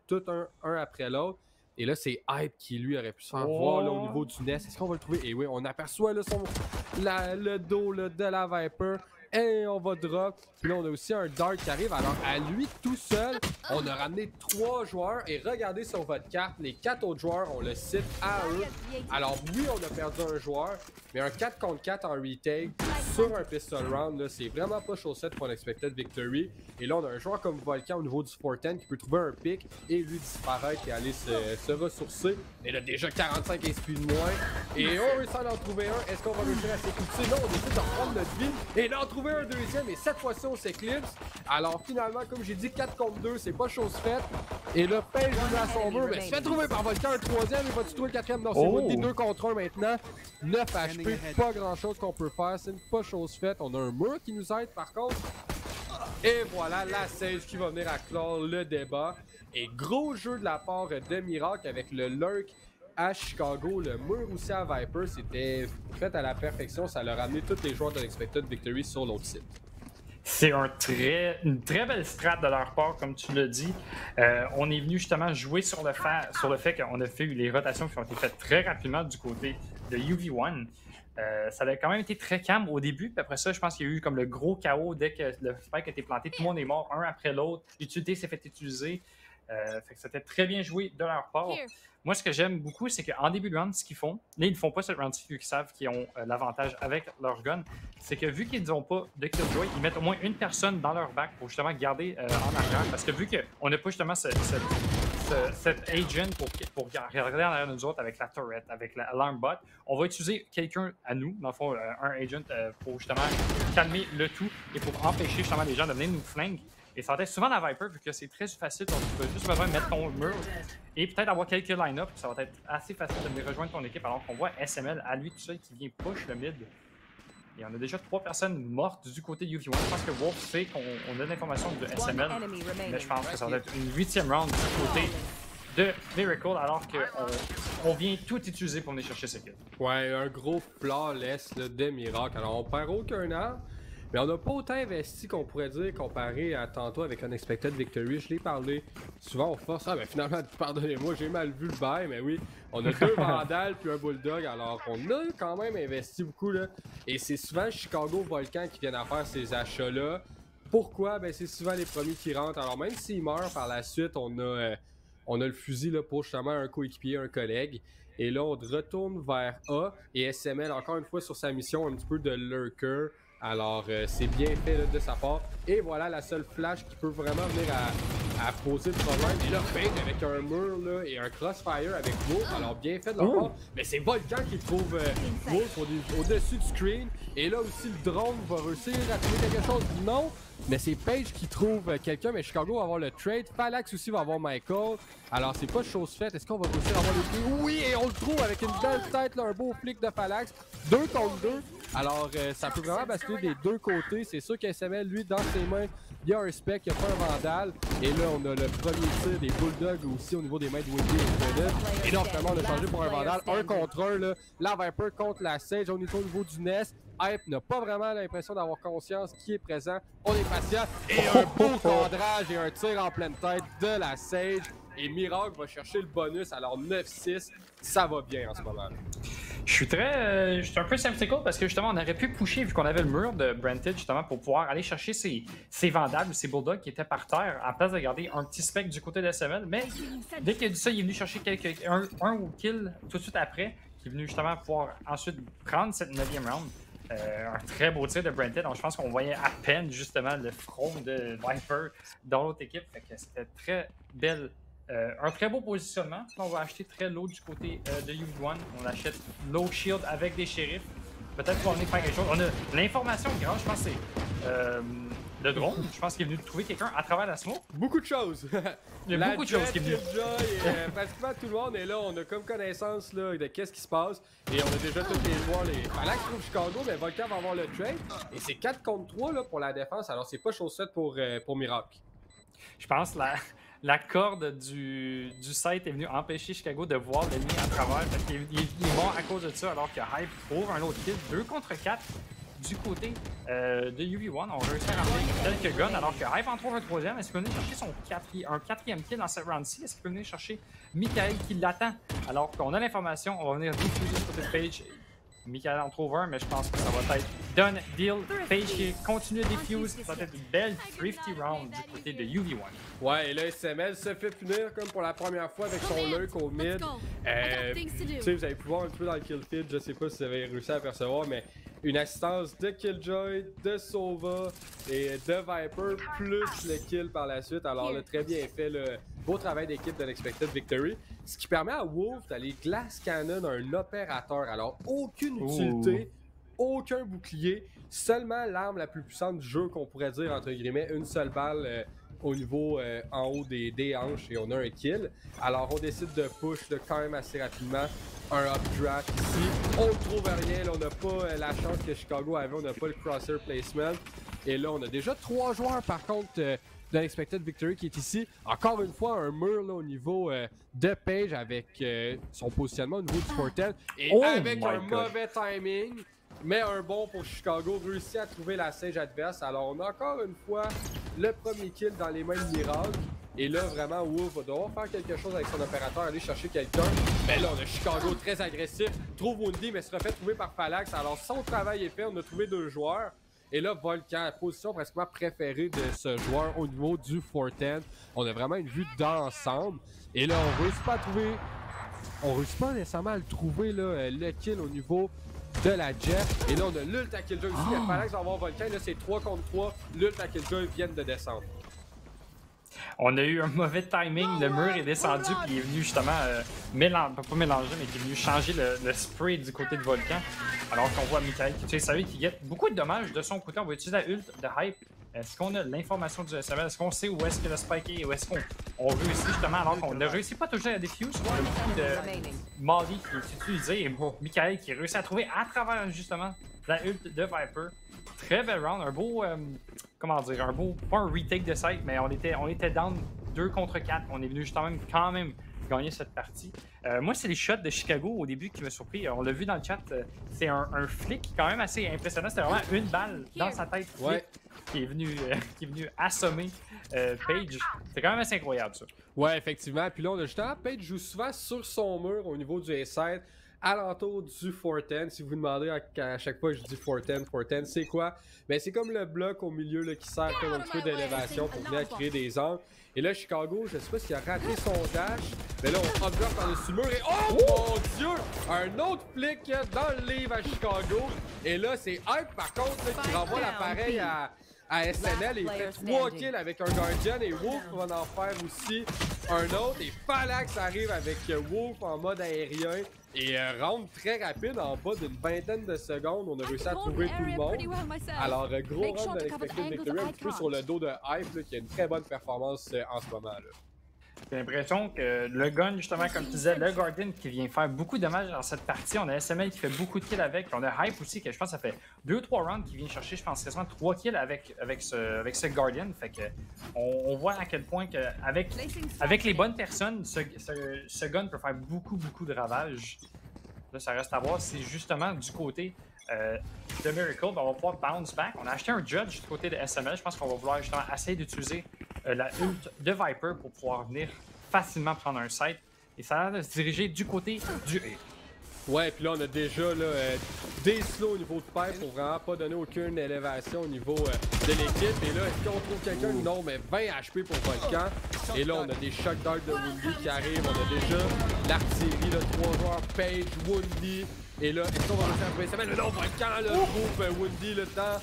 tout un après l'autre. Et là, c'est Hype qui, lui, aurait pu se faire voir là, au niveau du nest. Est-ce qu'on va le trouver? Et oui, on aperçoit là, le dos là, de la Viper. Et on va drop. Puis là, on a aussi un Dark qui arrive. Alors, à lui tout seul, on a ramené 3 joueurs. Et regardez sur votre carte, les 4 autres joueurs, on le cite à eux. Alors, oui, on a perdu un joueur. Mais un 4 contre 4 en retake sur un pistol round, là, c'est vraiment pas chaussette pour l'expected victory. Et là, on a un joueur comme Volcan au niveau du 410 qui peut trouver un pic et lui disparaître et aller se ressourcer. Il a déjà 45 SP de moins. Et on réussit à en trouver un. Est-ce qu'on va réussir à s'éclipser? Non, on décide de reprendre notre vie et d'en trouver un deuxième. Et cette fois-ci, on s'éclipse. Alors finalement, comme j'ai dit, 4 contre 2, c'est pas chose faite. Et là, Page joue à son mur, mais se fait trouver par Volcan un troisième. Il va-tu trouver le quatrième? Non, c'est Woody 2 contre 1 maintenant. 9 HP, pas grand-chose qu'on peut faire. C'est pas chose faite. On a un mur qui nous aide par contre. Et voilà, la Sage qui va venir à clore le débat. Et gros jeu de la part de Miracle avec le lurk à Chicago, le mur aussi à Viper. C'était fait à la perfection. Ça leur a amené tous les joueurs de l'Expected Victory sur l'autre site. C'est une très belle strat de leur part, comme tu l'as dit. On est venu justement jouer sur le fait qu'on a fait les rotations qui ont été faites très rapidement du côté de UV1. Ça a quand même été très calme au début, puis après ça, je pense qu'il y a eu comme le gros chaos dès que le spike a été planté. Tout le monde est mort un après l'autre. L'utilité s'est fait utiliser. Fait que c'était très bien joué de leur part. Moi, ce que j'aime beaucoup, c'est qu'en début de round, ce qu'ils font, là, ils ne font pas cette round-ci vu qu'ils savent qu'ils ont l'avantage avec leur gun, c'est que vu qu'ils n'ont pas de killjoy, ils mettent au moins une personne dans leur back pour justement garder en arrière. Parce que vu qu'on n'a pas justement cet agent pour regarder en arrière de nous autres avec la turret, avec l'alarm bot, on va utiliser quelqu'un à nous, dans le fond, un agent, pour justement calmer le tout et pour empêcher justement les gens de venir nous flinguer. Et ça va être souvent la Viper, vu que c'est très facile, donc tu vas juste besoin de mettre ton mur et peut-être avoir quelques line-up, ça va être assez facile de venir rejoindre ton équipe, alors qu'on voit SML à lui tout seul qui vient push le mid. Et on a déjà 3 personnes mortes du côté de UV1. Je pense que Wolf sait qu'on a de l'information de SML, mais je pense que ça va être une 8e round du côté de Miracle, alors qu'on vient tout utiliser pour venir chercher ce kill. Ouais, un gros flawless là, de Miracle. Alors on perd aucun arbre. Mais on n'a pas autant investi qu'on pourrait dire comparé à tantôt avec Unexpected Victory. Je l'ai parlé souvent au force. Ah, mais finalement, pardonnez-moi, j'ai mal vu le bail. Mais oui, on a 2 Vandals puis un Bulldog. Alors qu'on a quand même investi beaucoup. Là. Et c'est souvent Chicago Volcan qui viennent à faire ces achats-là. Pourquoi? Ben, c'est souvent les premiers qui rentrent. Alors même s'ils meurent par la suite, on a le fusil là, pour justement un coéquipier, un collègue. Et là, on retourne vers A. Et SML, encore une fois, sur sa mission, un petit peu de lurker. Alors, c'est bien fait là, de sa part. Et voilà la seule flash qui peut vraiment venir à poser le problème. Et là, Fate avec un mur là, et un crossfire avec Wolf. Alors, bien fait de leur part. Mais c'est Volcan qui trouve Wolf au-dessus du screen. Et là aussi, le drone va réussir à trouver quelque chose. Non, mais c'est Page qui trouve quelqu'un. Mais Chicago va avoir le trade. Phalanx aussi va avoir Michael. Alors, c'est pas chose faite. Est-ce qu'on va réussir à avoir les deux? Oui, et on le trouve avec une belle tête, là, un beau flic de Phalanx. 2 contre 2. Alors, ça peut vraiment basculer des deux côtés. C'est sûr qu'SML, lui, dans ses mains, il y a un spec, il n'y a pas un vandal. Et là, on a le premier tir des Bulldogs aussi au niveau des mains de Windy et là, finalement, on a changé pour un vandal. 1 contre 1, là. La Viper contre la Sage. On est au niveau du nest. Hype n'a pas vraiment l'impression d'avoir conscience qui est présent. On est patient. Et un beau cadrage et un tir en pleine tête de la Sage. Et Miracle va chercher le bonus. Alors 9-6, ça va bien en ce moment. Je suis un peu sceptical parce que justement on aurait pu pusher vu qu'on avait le mur de Brentage justement pour pouvoir aller chercher ces Vandals ou ces Bulldogs qui étaient par terre en place de garder un petit spec du côté de SML. Mais dès qu'il a dit ça, il est venu chercher un kill tout de suite après, qui est venu justement pouvoir ensuite prendre cette 9e round. Un très beau tir de Brenton. Donc, je pense qu'on voyait à peine justement le front de Viper dans l'autre équipe. Fait que c'était très belle. Un très beau positionnement. On va acheter très low du côté de UV1. On achète low shield avec des shérifs. Peut-être qu'on va venir faire quelque chose. On a l'information grande, je pense que c'est le drone. Je pense qu'il est venu trouver quelqu'un à travers la smoke. Beaucoup de choses. Il y a beaucoup de choses qui est venu. Pratiquement tout le monde est là. On a comme connaissance là, de qu'est-ce qui se passe. Et on a déjà tous les joueurs. Falax trouve Chicago, mais Volcan va avoir le trade. Et c'est 4 contre 3 là, pour la défense. Alors c'est pas chose faite pour Miracle. Je pense la corde du site est venue empêcher Chicago de voir l'ennemi à travers. Il est mort à cause de ça, alors que Hype trouve un autre kill. 2 contre 4 du côté de UV1. On réussit à ramener quelques guns, alors que Hype en trouve un troisième. Est-ce qu'il peut venir chercher un quatrième kill dans cette round-ci? Est-ce qu'il peut venir chercher Michael qui l'attend? Alors qu'on a l'information, on va venir diffuser du côté de Page. Michael en trouve un, mais je pense que ça va être done deal. Page qui continue à diffuse. Ça va être une belle thrifty round du côté de UV1. Ouais, et là, SML se fait punir comme pour la première fois avec son lurk au mid. Tu sais, vous avez pu voir un peu dans le kill feed, je sais pas si vous avez réussi à apercevoir, mais une assistance de Killjoy, de Sova et de Viper, plus le kill par la suite. Alors là, très bien fait, le beau travail d'équipe de l'Expected Victory. Ce qui permet à Wolf d'aller glace cannon un opérateur. Alors, aucune utilité, aucun bouclier, seulement l'arme la plus puissante du jeu qu'on pourrait dire, entre guillemets, une seule balle au niveau en haut des hanches et on a un kill. Alors, on décide de push quand même assez rapidement. Un updraft ici. On ne trouve rien, là, on n'a pas la chance que Chicago avait, on n'a pas le crosshair placement. Et là, on a déjà 3 joueurs par contre de l'Expected Victory qui est ici. Encore une fois, un mur là, au niveau de Page avec son positionnement au niveau du Forten. Et avec un mauvais timing, mais un bon pour Chicago, réussit à trouver la Sage adverse. Alors, on a encore une fois le premier kill dans les mains de Miracle. Et là, vraiment, Wolf va devoir faire quelque chose avec son opérateur, aller chercher quelqu'un. Mais là, on a Chicago très agressif, trouve Woundy, mais se refait trouver par Phalanx. Alors, son travail est fait, on a trouvé 2 joueurs. Et là, Volcan, position pratiquement préférée de ce joueur au niveau du Forten. On a vraiment une vue d'ensemble. Et là, on réussit pas à trouver... On réussit pas nécessairement à le trouver, là, le kill au niveau de la Jet. Et là, on a l'ult à Killjoy ici. Phalanx va avoir Volcan. Là, c'est 3 contre 3. L'ult à Killjoy viennent de descendre. On a eu un mauvais timing, le mur est descendu puis il est venu justement pas mélanger, mais qui est venu changer le spray du côté de Volcan. Alors qu'on voit Michael qui guette beaucoup de dommages de son côté. On va utiliser la ult de Hype. Est-ce qu'on a l'information du SML? Est-ce qu'on sait où est-ce que le spike est? Où est-ce qu'on réussit justement alors qu'on ne réussit pas toujours à défuse? On a beaucoup de Molly qui est utilisé et Michael qui réussit à trouver à travers justement la ult de Viper. Très belle round, un beau, comment dire, pas un retake de site, mais on était down 2 contre 4. On est venu justement quand même gagner cette partie. Moi, c'est les shots de Chicago au début qui m'a surpris. On l'a vu dans le chat, c'est un flic quand même assez impressionnant. C'était vraiment une balle dans sa tête qui est venu assommer Page. C'est quand même assez incroyable ça. Ouais, effectivement. Puis là, on a justement, Page joue souvent sur son mur au niveau du A7. Alentour du Forten. Si vous vous demandez à chaque fois que je dis Forten, c'est quoi? Ben, c'est comme le bloc au milieu là, qui sert comme un petit peu d'élévation pour venir créer des angles. Et là, Chicago, je sais pas s'il a raté son dash, mais là, on observe par-dessus le mur et oh mon Dieu! Un autre flic dans le livre à Chicago. Et là, c'est Hype par contre là, qui renvoie l'appareil à SNL et il fait 3 kills avec un Guardian et Wolf va en faire aussi un autre. Et Phalanx arrive avec Wolf en mode aérien. Et round très rapide, en bas d'une vingtaine de secondes, on a réussi à trouver tout le monde. Alors, gros round de l'Expected Victory, un petit peu sur le dos de Hype, là, qui a une très bonne performance en ce moment. J'ai l'impression que le gun, justement, comme tu disais, le Guardian qui vient faire beaucoup de dommages dans cette partie. On a SML qui fait beaucoup de kills avec. On a Hype aussi, que je pense que ça fait 2-3 rounds qui vient chercher, je pense, quasiment 3 kills avec ce Guardian. Fait que on voit à quel point que avec les bonnes personnes, ce gun peut faire beaucoup de ravages. Là, ça reste à voir si justement du côté de Miracle, on va pouvoir bounce back. On a acheté un Judge du côté de SML. Je pense qu'on va vouloir justement essayer d'utiliser la ult de Viper pour pouvoir venir facilement prendre un site. Et ça a l'air de se diriger du côté du A. Ouais, puis là, on a déjà là, des slows au niveau de pipe pour vraiment pas donner aucune élévation au niveau de l'équipe. Et là, est-ce qu'on trouve quelqu'un? Non, mais 20 HP pour Volcan. Et là, on a des shock darts de Woundy qui arrivent. On a déjà l'artillerie de 3 joueurs, Page, Woundy, Et là, est-ce qu'on va réussir à trouver Semel? Mais là, Volcan, le groupe Windy, le temps,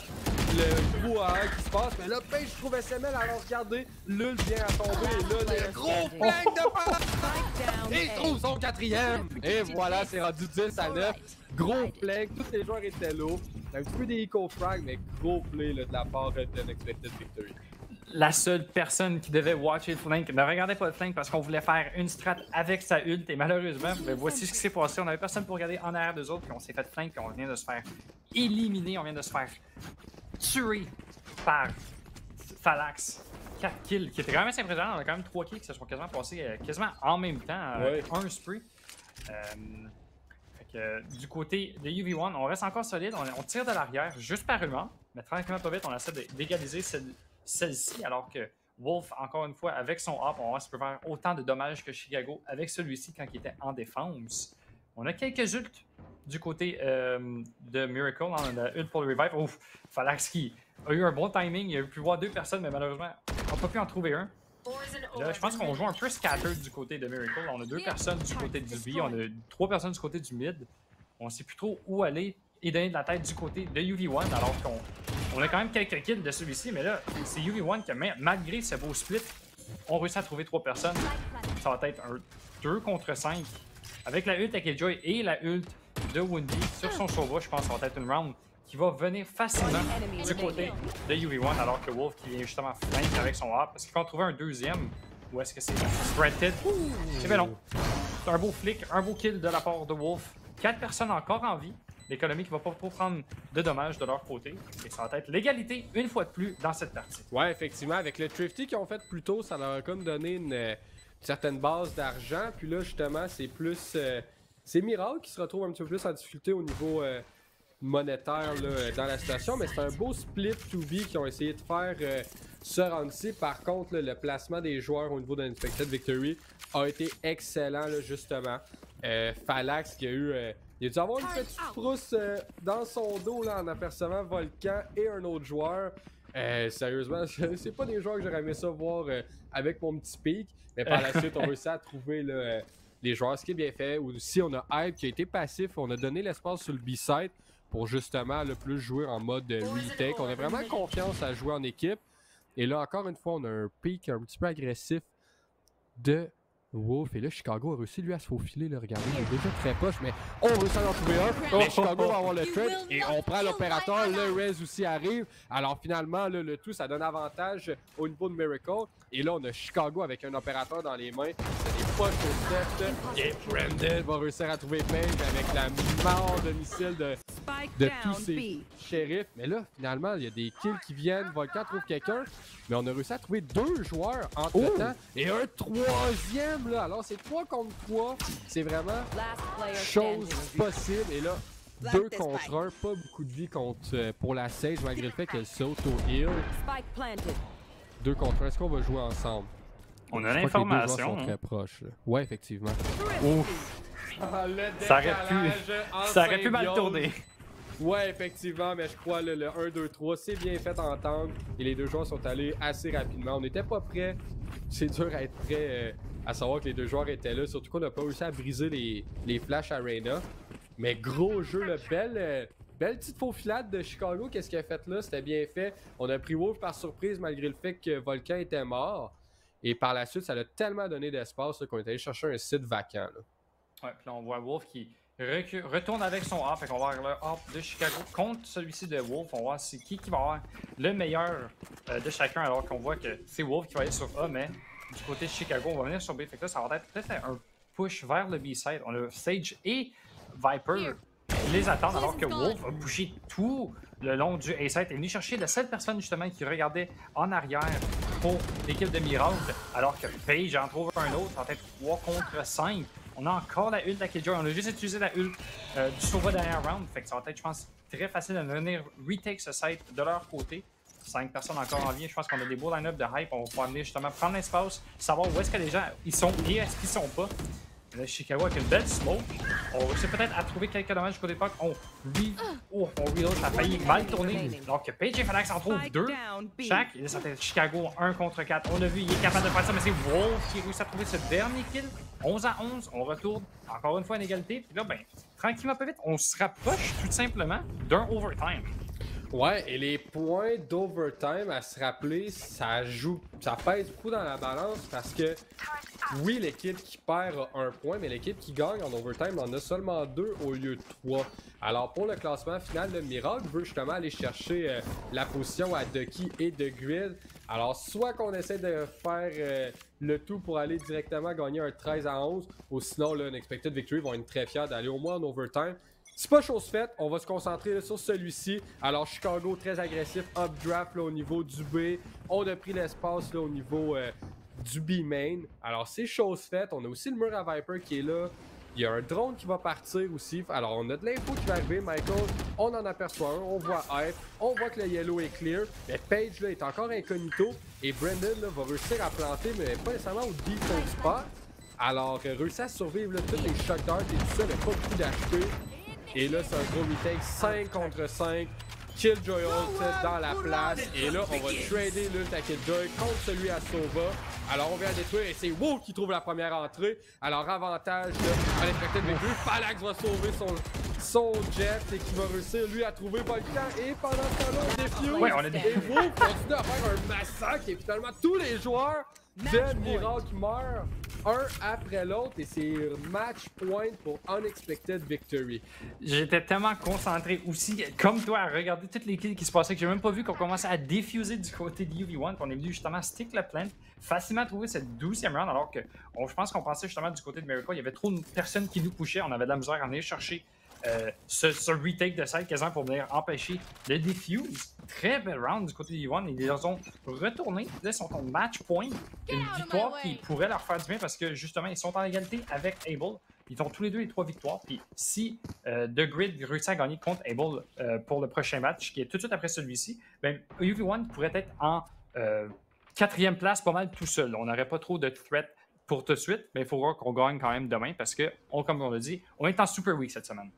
le gros A qui se passe. Mais là, Paige trouve SML, alors regardez, Lul vient à tomber. Et là, le gros flank de Palax! Et il trouve son 4e! Et voilà, c'est rendu 10 à 9. Gros flank, tous les joueurs étaient low. Un petit peu des eco-frags, mais gros play là, de la part d'Unexpected Victory. La seule personne qui devait watcher le flank ne regardait pas le flank parce qu'on voulait faire une strat avec sa ult et malheureusement, ben, voici ce qui s'est passé. On avait personne pour regarder en arrière d'eux autres puis on s'est fait flank puis on vient de se faire éliminer, on vient de se faire tuer par Phalanx. 4 kills, qui était quand même assez impressionnant. On a quand même 3 kills qui se sont quasiment passés quasiment en même temps, un spree. Du côté de UV1, on reste encore solide, on tire de l'arrière juste par humeur, mais tranquillement pas vite, on essaie d'égaliser celle-ci, alors que Wolf, encore une fois, avec son up, on va voir s'il peut faire autant de dommages que Chicago avec celui-ci quand il était en défense. On a quelques ults du côté de Miracle, on a ult pour le revive. Ouf, Phalanx qui a eu un bon timing, il a pu voir 2 personnes, mais malheureusement, on n'a pas pu en trouver un. Là, je pense qu'on joue un peu scattered du côté de Miracle. On a 2 personnes du côté du B, on a 3 personnes du côté du mid. On ne sait plus trop où aller et donner de la tête du côté de UV1, alors qu'on a quand même quelques kills de celui-ci, mais là, c'est UV1 qui, malgré ce beau split, on réussit à trouver 3 personnes. Ça va être un 2 contre 5. Avec la ult à Killjoy et la ult de Windy sur son Sova, je pense que ça va être une round qui va venir facilement du côté de UV1, alors que Wolf qui vient justement flank avec son hop. Est-ce qu'il va en trouver un deuxième? Ou est-ce que c'est Sprinted? C'est bien long. C'est un beau flick, un beau kill de la part de Wolf. 4 personnes encore en vie. L'économie qui va pas prendre de dommages de leur côté. Et ça va être l'égalité une fois de plus dans cette partie. Ouais, effectivement, avec le Thrifty qu'ils ont fait plus tôt, ça leur a comme donné une certaine base d'argent. Puis là, justement, c'est plus... c'est Miracle qui se retrouve un petit peu plus en difficulté au niveau monétaire là, dans la situation. Mais c'est un beau split 2B qu'ils ont essayé de faire ce round-ci. Par contre, là, le placement des joueurs au niveau d'Unexpected Victory a été excellent, là, justement. Phalanx qui a eu... il a dû avoir une petite frousse dans son dos là, en apercevant Volcan et un autre joueur. Sérieusement, c'est pas des joueurs que j'aurais aimé ça voir avec mon petit pic. Mais par la suite, on réussit à trouver là, les joueurs. Ce qui est bien fait. Aussi, on a Hype qui a été passif. On a donné l'espace sur le B-side pour justement le plus jouer en mode retake. On a vraiment confiance à jouer en équipe. Et là, encore une fois, on a un pic un petit peu agressif de Wolf. Et là, Chicago a réussi, lui, à se faufiler. Là, regardez, il est déjà très proche, mais on réussit à en trouver un. Mais Chicago va avoir le trade et on prend l'opérateur. Le Rez aussi arrive. Alors finalement, là, le tout, ça donne avantage au niveau de Miracle. Et là, on a Chicago avec un opérateur dans les mains. C'est des poches au set. Et Brandon va réussir à trouver Paige avec la mort de missile de tous ses shérifs. Mais là, finalement, il y a des kills qui viennent. Volcan trouve quelqu'un. Mais on a réussi à trouver 2 joueurs entre-temps. Et un 3e, là. Alors, c'est 3 contre 3. C'est vraiment chose possible. Et là, 2 contre 1. Pas beaucoup de vie contre, pour la Sage, malgré le fait qu'elle saute au heal. 2 contre 1. Est-ce qu'on va jouer ensemble? On a l'information. Les 2 joueurs sont très proches. Là. Ouais, effectivement. Ouf. Ça aurait pu mal tourner. Ouais, effectivement, mais je crois le 1-2-3, c'est bien fait entendre. Et les 2 joueurs sont allés assez rapidement. On n'était pas prêts. C'est dur à être prêt à savoir que les 2 joueurs étaient là. Surtout qu'on n'a pas réussi à briser les flashs Arena. Mais gros jeu, là, belle petite faufilade de Chicago. Qu'est-ce qu'il a fait là? C'était bien fait. On a pris Wolf par surprise malgré le fait que Volcan était mort. Et par la suite, ça l'a tellement donné d'espace qu'on est allé chercher un site vacant. Là. Ouais, puis là, on voit Wolf qui retourne avec son hop. Fait qu'on va voir le hop de Chicago contre celui-ci de Wolf. On va voir c'est qui va avoir le meilleur de chacun. Alors qu'on voit que c'est Wolf qui va aller sur A, mais du côté de Chicago, on va venir sur B. Fait que là, ça va être peut-être un push vers le B-side. On a Sage et Viper qui les attendent alors que Wolf a bougé tout le long du A-side. Il est venu chercher la seule personne justement qui regardait en arrière pour l'équipe de Miracle. Alors que Paige en trouve un autre. Ça va être 3 contre 5. On a encore la ult de la Killjoy. On a juste utilisé la ult du Sova dernière round. Fait que ça va être, je pense, très facile de venir retake ce site de leur côté. 5 personnes encore en vie. Je pense qu'on a des beaux line-up de hype. On va pouvoir venir justement prendre l'espace, savoir où est-ce que les gens ils sont et est-ce qu'ils sont pas. Là, Chicago avec une belle smoke. On va peut-être à trouver quelques dommages du côté de Puck. On Oh, mon reload, ça a failli mal tourner. Alors que PJ Fanax en trouve 2 chaque. Et là, ça fait Chicago 1 contre 4. On a vu, il est capable de faire ça, mais c'est Wolf qui réussit à trouver ce dernier kill. 11-11, on retourne encore une fois en égalité. Puis là, ben, tranquillement, pas vite, on se rapproche tout simplement d'un overtime. Ouais, et les points d'overtime, à se rappeler, ça pèse beaucoup dans la balance parce que, oui, l'équipe qui perd a 1 point, mais l'équipe qui gagne en overtime en a seulement 2 au lieu de 3. Alors, pour le classement final, le Miracle veut justement aller chercher la position à Ducky et de Grid. Alors, soit qu'on essaie de faire le tout pour aller directement gagner un 13-11, ou sinon, là, Unexpected Victory vont être très fiers d'aller au moins en overtime. C'est pas chose faite, on va se concentrer là, sur celui-ci. Alors Chicago très agressif, updraft là, au niveau du B. On a pris l'espace là, au niveau du B main. Alors c'est chose faite, on a aussi le mur à Viper qui est là. Il y a un drone qui va partir aussi. Alors on a de l'info qui va arriver, Michael. On en aperçoit un, on voit Hype, on voit que le yellow est clear. Mais Page là est encore incognito. Et Brandon là, va réussir à planter, mais pas nécessairement au default spot. Alors réussir à survivre là, tous les shock darts et tout ça, mais pas beaucoup d'HP. Et là, c'est un gros retake 5 contre 5. Killjoy ult dans la place. Et là, on va trader l'ult à Killjoy contre celui à Sova. Alors, on vient à détruire et c'est Wolf qui trouve la première entrée. Alors, avantage à Unexpected Victory. Phalanx va sauver son jet et qui va réussir, lui, à trouver Volcan. Et pendant ce temps-là, on défuse. Ouais, on a Et Wolf continue à faire un massacre. Et finalement, tous les joueurs de Miracle meurent un après l'autre et c'est match point pour Unexpected Victory. J'étais tellement concentré aussi, comme toi, à regarder toutes les kills qui se passaient que j'ai même pas vu qu'on commençait à diffuser du côté de UV1, qu'on est venu justement stick le plant, facilement trouver cette 12e round, alors que je pense qu'on pensait justement du côté de Miracle, il y avait trop de personnes qui nous pushaient, on avait de la misère à venir chercher ce retake de side quasiment pour venir empêcher le defuse. Très belle round du côté de UV1, ils les ont retournés, là ils sont en match point, une victoire qui pourrait leur faire du bien parce que justement ils sont en égalité avec Able. Ils ont tous les deux les 3 victoires. Puis si The Grid réussit à gagner contre Able pour le prochain match, qui est tout de suite après celui-ci, ben, UV1 pourrait être en 4e place pas mal tout seul. On n'aurait pas trop de threat pour tout de suite, mais il faudra qu'on gagne quand même demain parce que, comme on l'a dit, on est en Super Week cette semaine.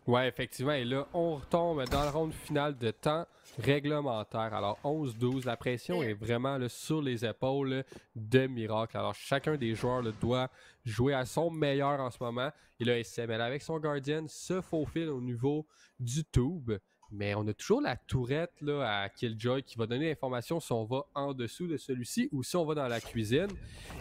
Ouais, effectivement. Et là, on retombe dans le round final de temps réglementaire. Alors, 11-12, la pression est vraiment là, sur les épaules là, de Miracle. Alors, chacun des joueurs là, doit jouer à son meilleur en ce moment. Et là, SML avec son Guardian se faufile au niveau du tube. Mais on a toujours la tourette là, à Killjoy qui va donner l'information si on va en dessous de celui-ci ou si on va dans la cuisine.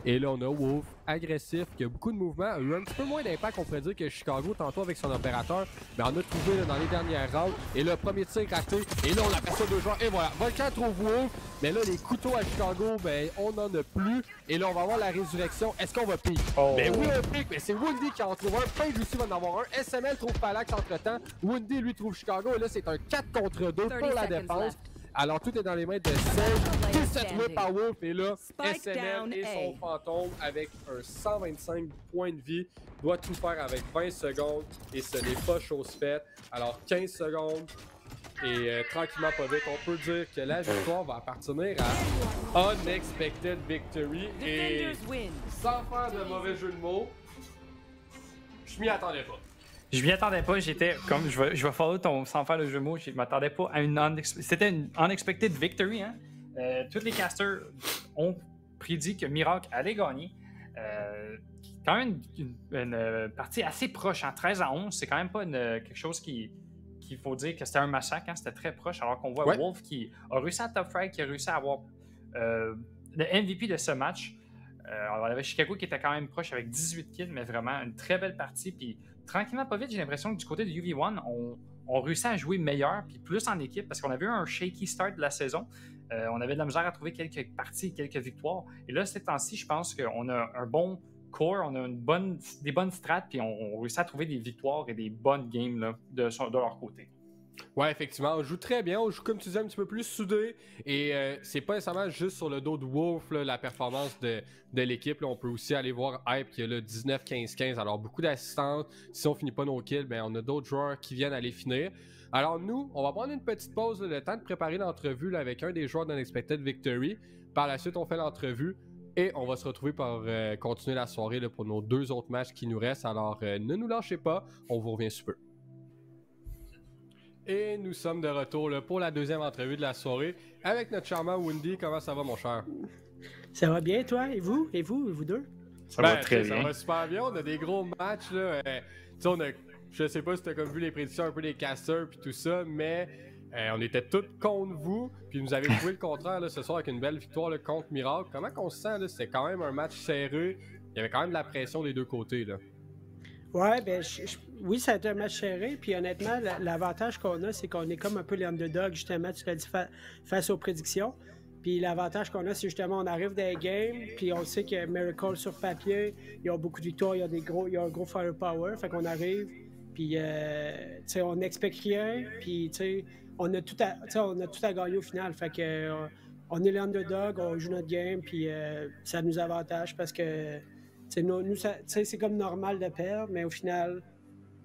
Et là, on a Wolf agressif qui a beaucoup de mouvements. A eu un petit peu moins d'impact, on pourrait dire, que Chicago tantôt avec son opérateur. Mais on a trouvé là, dans les dernières rounds. Et là, premier tir raté. Et là, on aperçoit 2 joueurs. Et voilà, Volcan trouve Wolf. Mais là, les couteaux à Chicago, ben, on n'en a plus. Et là, on va avoir la résurrection. Est-ce qu'on va pique? Oh. Ben oui, on pique. Mais c'est Woundy qui en trouve un. Page aussi va en avoir un. SML trouve Palax entre-temps. Woundy, lui, trouve Chicago. Et là, c'est un 4 contre 2 pour la défense. Alors, tout est dans les mains de Sage. 17 whip à Wolf. Et là, SML et son fantôme, avec un 125 points de vie, doit tout faire avec 20 secondes. Et ce n'est pas chose faite. Alors, 15 secondes. Et tranquillement, pas vite, on peut dire que la victoire va appartenir à Unexpected Victory. Et sans faire de mauvais jeu de mots, je m'y attendais pas. Je m'y attendais pas, j'étais comme je vais follow ton sans faire le jeu de mots, je m'attendais pas à c'était une unexpected victory. Hein? Tous les casters ont prédit que Miracle allait gagner. Quand même une partie assez proche, en 13-11, c'est quand même pas quelque chose qu'il faut dire que c'était un massacre, hein? C'était très proche, alors qu'on voit Wolf qui a réussi à top frag, qui a réussi à avoir le MVP de ce match. On avait Chicago qui était quand même proche avec 18 kills, mais vraiment une très belle partie. Puis tranquillement, pas vite, j'ai l'impression que du côté de UV1, on réussit à jouer meilleur, puis plus en équipe, parce qu'on avait eu un shaky start de la saison. On avait de la misère à trouver quelques parties, quelques victoires. Et là, ces temps-ci, je pense qu'on a un bon core, on a des bonnes strats, puis on réussit à trouver des victoires et des bonnes games là, de leur côté. Ouais, effectivement, on joue très bien, on joue comme tu disais un petit peu plus soudé et c'est pas nécessairement juste sur le dos de Wolf là, la performance de l'équipe. Là, on peut aussi aller voir Hype qui a là 19-15-15, alors beaucoup d'assistance. Si on finit pas nos kills, ben on a d'autres joueurs qui viennent aller finir. Alors nous, on va prendre une petite pause, là, le temps de préparer l'entrevue là, avec un des joueurs d'Unexpected Victory. Par la suite, on fait l'entrevue et on va se retrouver pour continuer la soirée là, pour nos 2 autres matchs qui nous restent. Alors ne nous lâchez pas, on vous revient super. Et nous sommes de retour là, pour la deuxième entrevue de la soirée avec notre charmant Wendy. Comment ça va, mon cher? Ça va bien, toi? Et vous? Et vous deux? Ça va très bien. Ça va super bien. On a des gros matchs. Là. Je sais pas si tu as comme vu les prédictions un peu des casters puis tout ça, mais on était tous contre vous. Puis vous avez prouvé le contraire là, ce soir avec une belle victoire là, contre Miracle. Comment on se sent? Là? C'était quand même un match serré. Il y avait quand même de la pression des deux côtés. Là. Ouais, oui, ça a été un match serré. Puis honnêtement, l'avantage qu'on a, c'est qu'on est comme un peu les underdogs, justement, tu l'as dit, face aux prédictions. Puis l'avantage qu'on a, c'est justement, on arrive dans les games, puis on sait que Miracle sur papier, ils ont beaucoup de victoires, il y a un gros firepower. Fait qu'on arrive, puis tu sais, on n'expecte rien, puis tu sais, on a tout à gagner au final. Fait que on est les underdogs, on joue notre game, puis ça nous avantage parce que nous c'est comme normal de perdre, mais au final,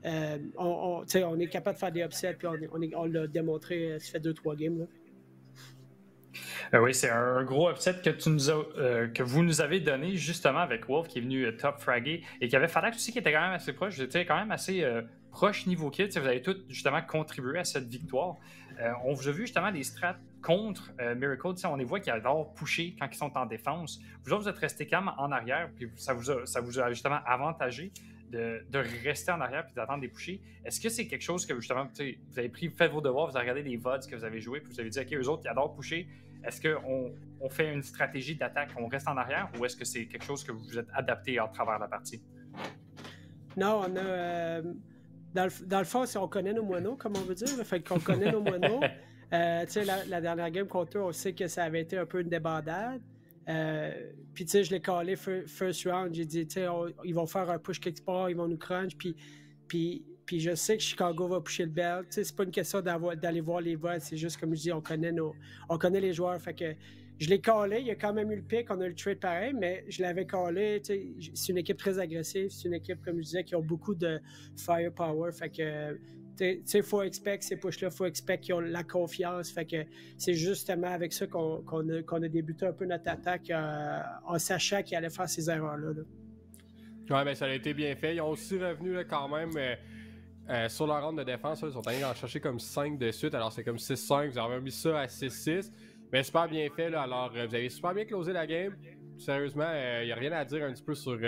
on est capable de faire des upsets, puis on l'a démontré, ça fait 2-3 games. Là. Oui, c'est un gros upset que vous nous avez donné justement avec Wolf qui est venu top fragué et qui avait Fadax aussi qui était quand même assez proche. Vous étiez quand même assez proche niveau kill. Vous avez tous justement contribué à cette victoire. On vous a vu justement des strats contre Miracle. On les voit qui adorent pusher quand ils sont en défense. Vous autres, vous êtes restés calmes en arrière, puis ça vous a justement avantagé de rester en arrière puis d'attendre des pushers. Est-ce que c'est quelque chose que justement, vous avez fait vos devoirs, vous avez regardé les VODs que vous avez joués, puis vous avez dit, OK, eux autres, ils adorent pusher. Est-ce qu'on fait une stratégie d'attaque, on reste en arrière, ou est-ce que c'est quelque chose que vous vous êtes adapté à travers la partie? Non, on a... dans le fond, on connaît nos moineaux, comme on veut dire. Fait qu'on connaît nos moineaux. La dernière game contre eux, on sait que ça avait été un peu une débandade. Puis, tu sais, je l'ai callé first round. J'ai dit, tu sais, ils vont faire un push quelque part, ils vont nous crunch. Puis je sais que Chicago va pusher le belt. Tu sais, c'est pas une question d'aller voir les votes. C'est juste, comme je dis, on connaît les joueurs. Fait que je l'ai callé. Il y a quand même eu le pick. On a eu le trade pareil, mais je l'avais callé. Tu sais, c'est une équipe très agressive. C'est une équipe, comme je disais, qui a beaucoup de firepower. Fait que... Tu sais, il faut expect ces push-là, il faut expect qu'ils ont la confiance. Fait que c'est justement avec ça qu'on a débuté un peu notre attaque en sachant qu'ils allaient faire ces erreurs-là. Là. Ouais, ben ça a été bien fait. Ils ont aussi revenu là, quand même sur leur ronde de défense. Là, ils sont allés en chercher comme 5 de suite. Alors c'est comme 6-5. Vous avez mis ça à 6-6. Mais super bien fait. Là. Alors vous avez super bien closé la game. Sérieusement, il n'y a rien à dire un petit peu sur...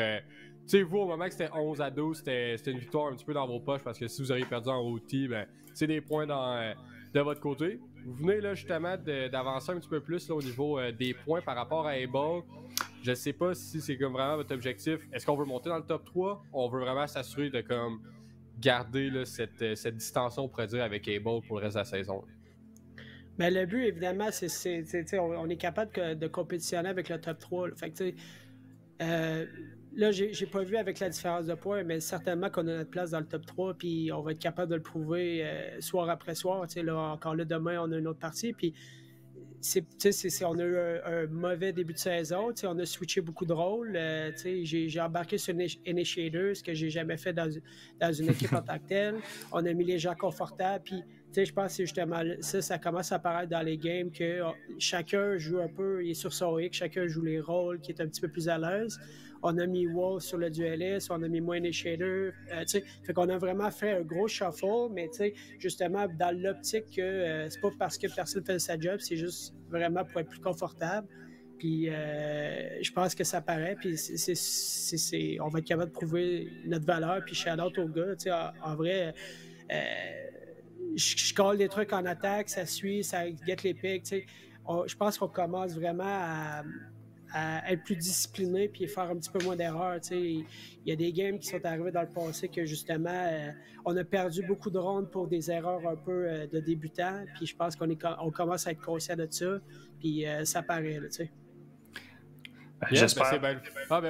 Tu sais, vous, au moment que c'était 11-12, c'était une victoire un petit peu dans vos poches parce que si vous auriez perdu en OT, ben, c'est des points de votre côté. Vous venez là justement d'avancer un petit peu plus là, au niveau des points par rapport à Able. Je sais pas si c'est comme vraiment votre objectif. Est-ce qu'on veut monter dans le top 3? On veut vraiment s'assurer de comme garder là, cette distance-là, on pourrait dire, avec Able pour le reste de la saison. Ben, le but, évidemment, on est capable de compétitionner avec le top 3. Là. Fait que, tu sais, là, j'ai pas vu avec la différence de points, mais certainement qu'on a notre place dans le top 3, puis on va être capable de le prouver soir après soir. Là, encore là, demain, on a une autre partie, puis on a eu un mauvais début de saison. On a switché beaucoup de rôles. J'ai embarqué sur Initiator, ce que j'ai jamais fait dans une équipe en tant que telle. On a mis les gens confortables, puis je pense que c'est justement ça commence à apparaître dans les games que chacun joue un peu, il est sur son X, chacun joue les rôles qui est un petit peu plus à l'aise. On a mis Wolf sur le duelist, on a mis moi Initiator. Fait qu'on a vraiment fait un gros shuffle, mais justement, dans l'optique que c'est pas parce que personne fait sa job, c'est juste vraiment pour être plus confortable. Puis je pense que ça paraît, puis on va être capable de prouver notre valeur, puis shout-out aux gars. En vrai, je colle des trucs en attaque, ça suit, ça get les pics. Je pense qu'on commence vraiment à être plus discipliné puis faire un petit peu moins d'erreurs. Il y a des games qui sont arrivés dans le passé que justement on a perdu beaucoup de rondes pour des erreurs un peu de débutants, puis je pense qu'on commence à être conscient de ça, puis ça paraît, là, tu sais. J'espère. Ben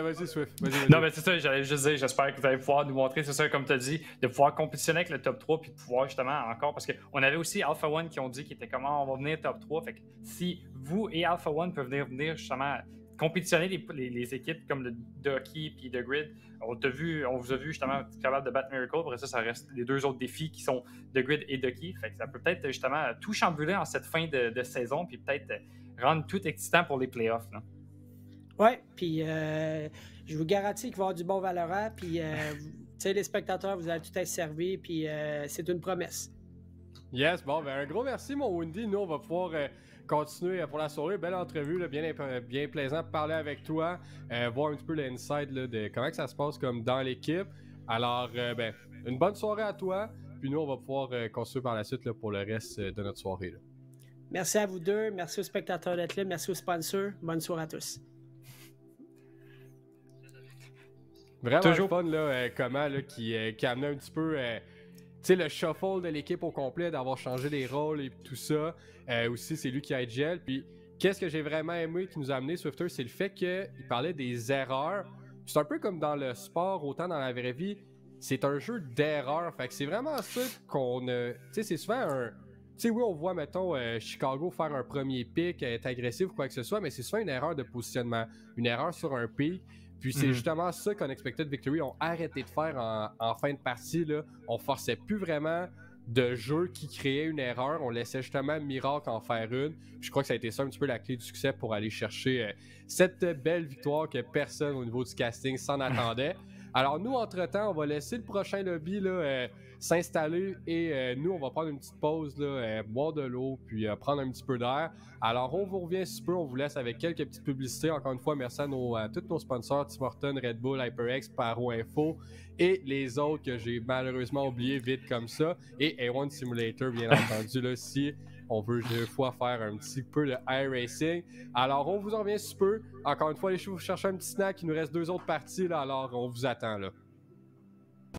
vas-y, Swift. Vas-y. Non, mais c'est ça, j'allais juste dire, j'espère que vous allez pouvoir nous montrer, c'est ça, comme tu as dit, de pouvoir compétitionner avec le top 3 puis de pouvoir justement encore, parce qu'on avait aussi Alpha One qui ont dit qu'ils étaient comment on va venir top 3. Fait que si vous et Alpha One peuvent venir justement compétitionner les équipes comme le Ducky puis The Grid, on vous a vu justement capable de battre Miracle. Après ça reste les deux autres défis qui sont The Grid et Ducky. Fait que ça peut peut-être justement tout chambouler en cette fin de saison puis peut-être rendre tout excitant pour les playoffs. Là. Oui, puis je vous garantis qu'il va y avoir du bon Valorant, puis les spectateurs, vous allez tout être servis, puis c'est une promesse. Yes, bon, ben un gros merci, mon Wendy. Nous, on va pouvoir continuer pour la soirée. Belle entrevue, là, bien plaisant de parler avec toi, voir un petit peu l'inside là, de comment que ça se passe comme dans l'équipe. Alors, ben, une bonne soirée à toi. Puis nous, on va pouvoir continuer par la suite là, pour le reste de notre soirée. Là. Merci à vous deux. Merci aux spectateurs d'être là. Merci aux sponsors. Bonne soirée à tous. Vraiment Toujours fun, là, comment, là, qui a amené un petit peu... tu sais, le shuffle de l'équipe au complet, d'avoir changé les rôles et tout ça. Aussi, c'est lui qui a gel. Puis, qu'est-ce que j'ai vraiment aimé qui nous a amené Swifter, c'est le fait qu'il parlait des erreurs. C'est un peu comme dans le sport, autant dans la vraie vie. C'est un jeu d'erreurs. Fait que c'est vraiment ça qu'on a. Tu sais, c'est souvent un. Tu sais, oui, on voit, mettons, Chicago faire un premier pick, être agressif ou quoi que ce soit, mais c'est souvent une erreur de positionnement, une erreur sur un pick. Puis c'est justement ça qu'Unexpected Victory ont arrêté de faire en fin de partie. Là. On forçait plus vraiment de jeu qui créait une erreur. On laissait justement Miracle en faire une. Puis je crois que ça a été ça un petit peu la clé du succès pour aller chercher cette belle victoire que personne au niveau du casting s'en attendait. Alors nous, entre-temps, on va laisser le prochain lobby là, s'installer et nous, on va prendre une petite pause, là, boire de l'eau, puis prendre un petit peu d'air. Alors on vous revient si peu, on vous laisse avec quelques petites publicités. Encore une fois, merci à tous nos sponsors, Tim Hortons, Red Bull, HyperX, Paro Info et les autres que j'ai malheureusement oubliés vite comme ça. Et A1 Simulator, bien entendu, là, si on veut deux fois faire un petit peu de iRacing. Alors, on vous en revient si peu. Encore une fois, allez vous chercher un petit snack. Il nous reste 2 autres parties, là, alors on vous attend là.